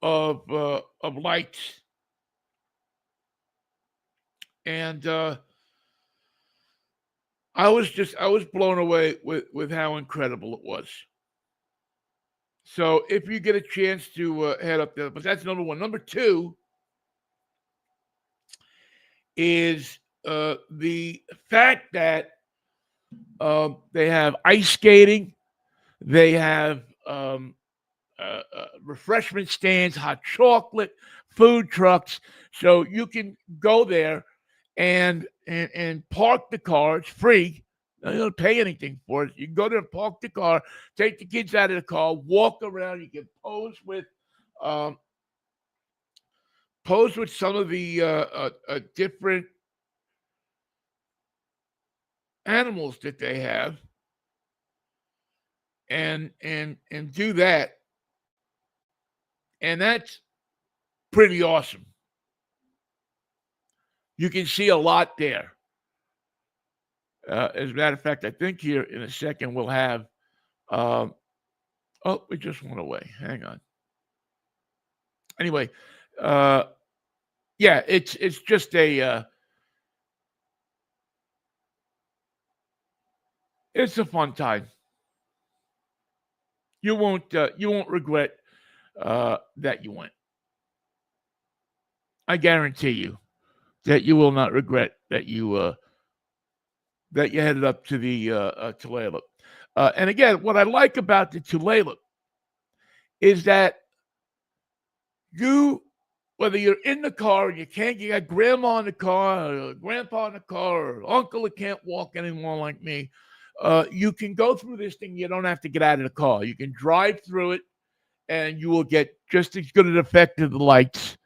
of lights, and I was blown away with how incredible it was. So if you get a chance to head up there, but that's number one. Number two is the fact that they have ice skating, they have refreshment stands, hot chocolate, food trucks. So you can go there and park the car. It's free. You don't pay anything for it. You can go there and park the car, take the kids out of the car, walk around. You can um, pose with some of the different animals that they have, and do that, and that's pretty awesome. You can see a lot there. As a matter of fact, I think here in a second we'll have. Um, oh, it just went away. Hang on. Anyway, uh, yeah, it's just it's a fun time. You won't regret that you went. I guarantee you that you will not regret that you headed up to the Tulalip. And again, what I like about the Tulalip is that you, whether you're in the car and you got grandma in the car, or grandpa in the car, or uncle that can't walk anymore like me, you can go through this thing. You don't have to get out of the car. You can drive through it, and you will get just as good an effect of the lights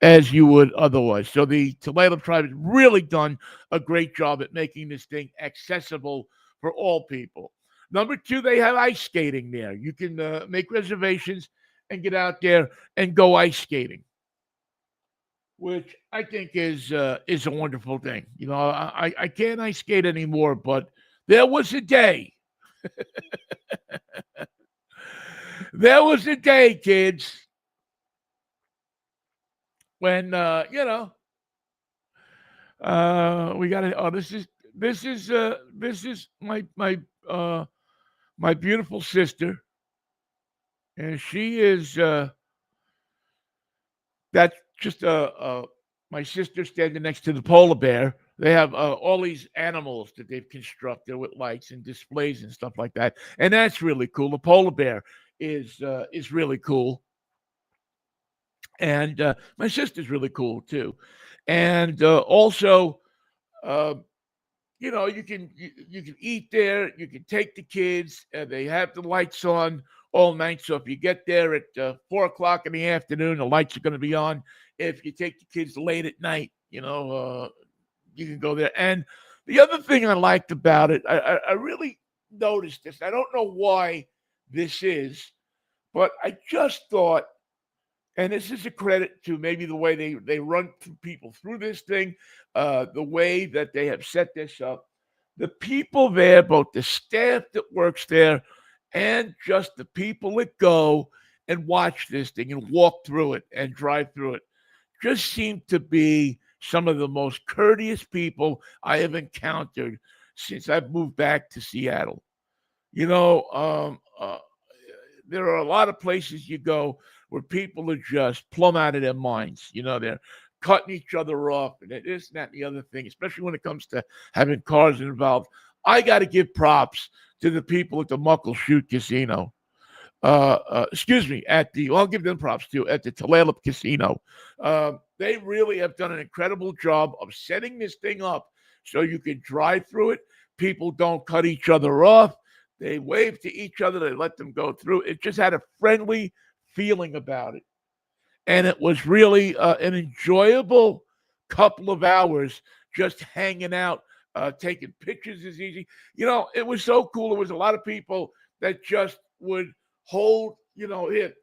as you would otherwise. So the Tulalip tribe has really done a great job at making this thing accessible for all people. Number two, they have ice skating there. You can make reservations and get out there and go ice skating, which I think is a wonderful thing. You know, I can't ice skate anymore, but there was a day. There was a day, kids, when we got to. Oh, this is my beautiful sister, and she is that's just my sister standing next to the polar bear. They have all these animals that they've constructed with lights and displays and stuff like that, and that's really cool. The polar bear is really cool, and my sister's really cool too, and also. Uh, you can eat there. You can take the kids. They have the lights on all night. So if you get there at 4 o'clock in the afternoon, the lights are going to be on. If you take the kids late at night, you can go there. And the other thing I liked about it, I really noticed this. I don't know why this is, but I just thought, and this is a credit to maybe the way they run people through this thing, the way that they have set this up. The people there, both the staff that works there and just the people that go and watch this thing and walk through it and drive through it, just seem to be some of the most courteous people I have encountered since I've moved back to Seattle. There are a lot of places you go where people are just plumb out of their minds. They're cutting each other off and this and that and the other thing, especially when it comes to having cars involved. I got to give props to the people at the Muckleshoot Casino. I'll give them props too, at the Tulalip Casino. They really have done an incredible job of setting this thing up so you can drive through it. People don't cut each other off. They wave to each other. They let them go through. It just had a friendly feeling about it. And it was really an enjoyable couple of hours just hanging out, taking pictures is easy. It was so cool. There was a lot of people that just would hold, here,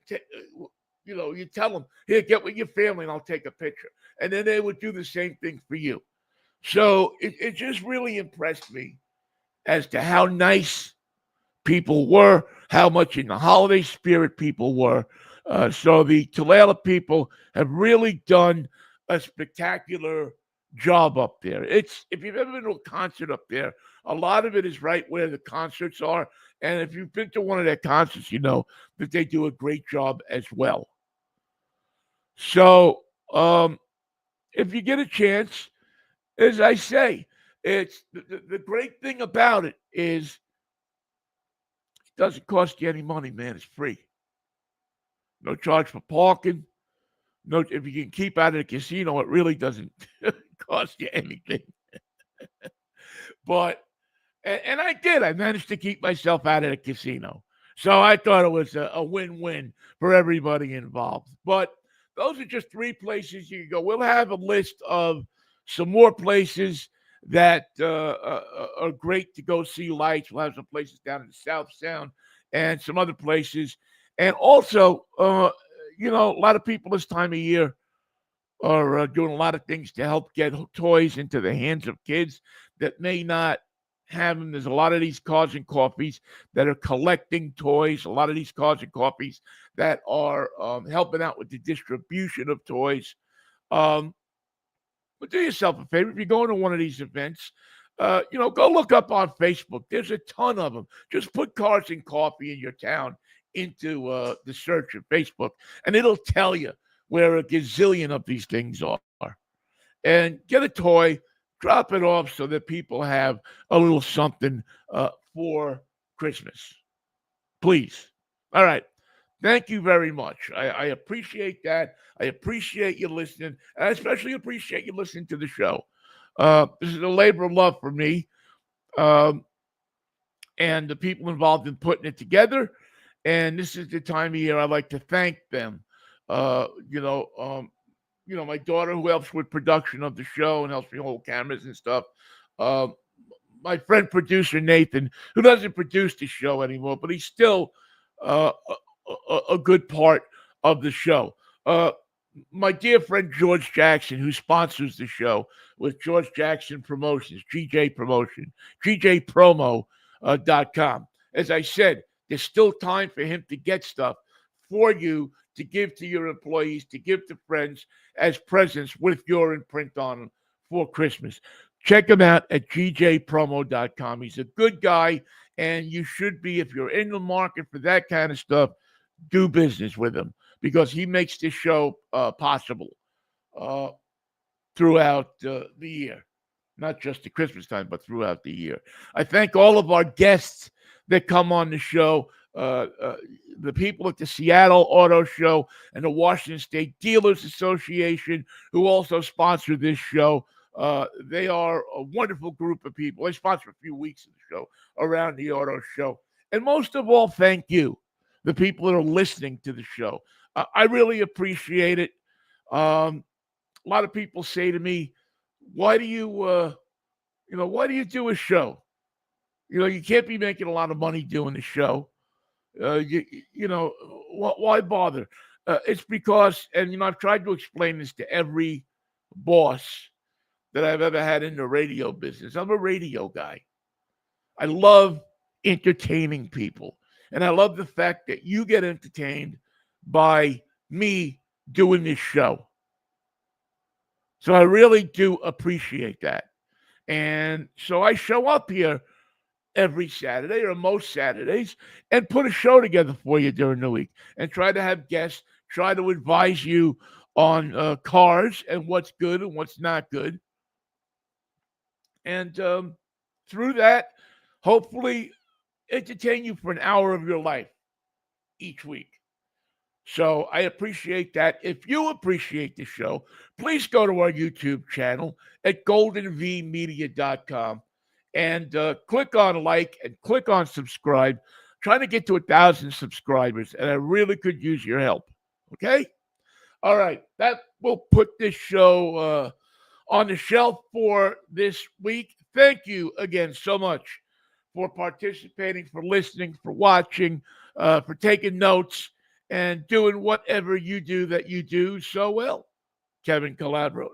you tell them, here, get with your family and I'll take a picture. And then they would do the same thing for you. So it just really impressed me as to how nice people were, how much in the holiday spirit people were. So the Tulalip people have really done a spectacular job up there. It's if you've ever been to a concert up there, a lot of it is right where the concerts are. And if you've been to one of their concerts, you know that they do a great job as well. So if you get a chance, as I say, it's the great thing about it is it doesn't cost you any money, man. It's free. No charge for parking. No, if you can keep out of the casino, it really doesn't cost you anything. But and I did. I managed to keep myself out of the casino. So I thought it was a win-win for everybody involved. But those are just 3 places you can go. We'll have a list of some more places that are great to go see lights. We'll have some places down in the South Sound and some other places. And also, you know, a lot of people this time of year are doing a lot of things to help get toys into the hands of kids that may not have them. There's a lot of these cars and coffees that are collecting toys, a lot of these cars and coffees that are helping out with the distribution of toys. But do yourself a favor. If you're going to one of these events, you know, go look up on Facebook. There's a ton of them. Just put cars and coffee in your town into the search of Facebook, and it'll tell you where a gazillion of these things are. And get a toy, drop it off so that people have a little something for Christmas. Please. All right. Thank you very much. I appreciate that. I appreciate you listening. And I especially appreciate you listening to the show. This is a labor of love for me and the people involved in putting it together. And this is the time of year I like to thank them. You know, my daughter who helps with production of the show and helps me hold cameras and stuff. My friend producer Nathan, who doesn't produce the show anymore, but he's still a good part of the show. My dear friend George Jackson, who sponsors the show with George Jackson Promotions, GJ Promotion, GJPromo.com. As I said, there's still time for him to get stuff for you to give to your employees, to give to friends as presents with your imprint on them for Christmas. Check him out at GJPromo.com. He's a good guy, and you should be, if you're in the market for that kind of stuff, do business with him because he makes this show possible throughout the year, not just at Christmas time, but throughout the year. I thank all of our guests that come on the show, the people at the Seattle Auto Show and the Washington State Dealers Association, who also sponsor this show. They are a wonderful group of people. They sponsor a few weeks of the show around the auto show. And most of all, thank you, the people that are listening to the show. I really appreciate it. A lot of people say to me, why do you do a show? You know, you can't be making a lot of money doing the show. Why bother? It's because, and I've tried to explain this to every boss that I've ever had in the radio business. I'm a radio guy. I love entertaining people. And I love the fact that you get entertained by me doing this show. So I really do appreciate that. And so I show up here every Saturday or most Saturdays and put a show together for you during the week and try to have guests, try to advise you on cars and what's good and what's not good. And through that, hopefully entertain you for an hour of your life each week. So I appreciate that. If you appreciate the show, please go to our YouTube channel at goldenvmedia.com and click on like and click on subscribe. I'm trying to get to 1,000 subscribers, and I really could use your help. Okay? All right. That will put this show on the shelf for this week. Thank you again so much for participating, for listening, for watching, for taking notes, and doing whatever you do that you do so well. Kevin Calabro.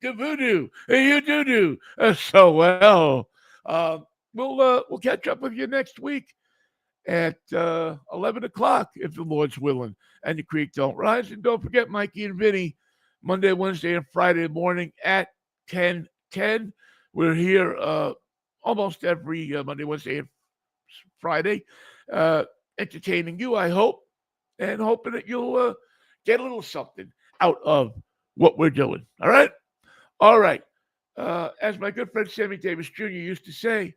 The voodoo. You do so well. We'll catch up with you next week. at 11 o'clock, if the Lord's willing, and the creek don't rise. And don't forget Mikey and Vinnie, Monday, Wednesday, and Friday morning at 10:10. We're here almost every Monday, Wednesday, and Friday, entertaining you, I hope, and hoping that you'll get a little something out of what we're doing. All right? All right. As my good friend Sammy Davis Jr. used to say,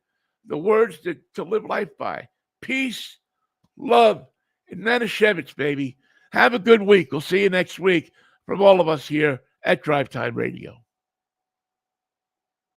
the words to live life by: peace, love, and Manischewitz, baby. Have a good week. We'll see you next week from all of us here at Drivetime Radio.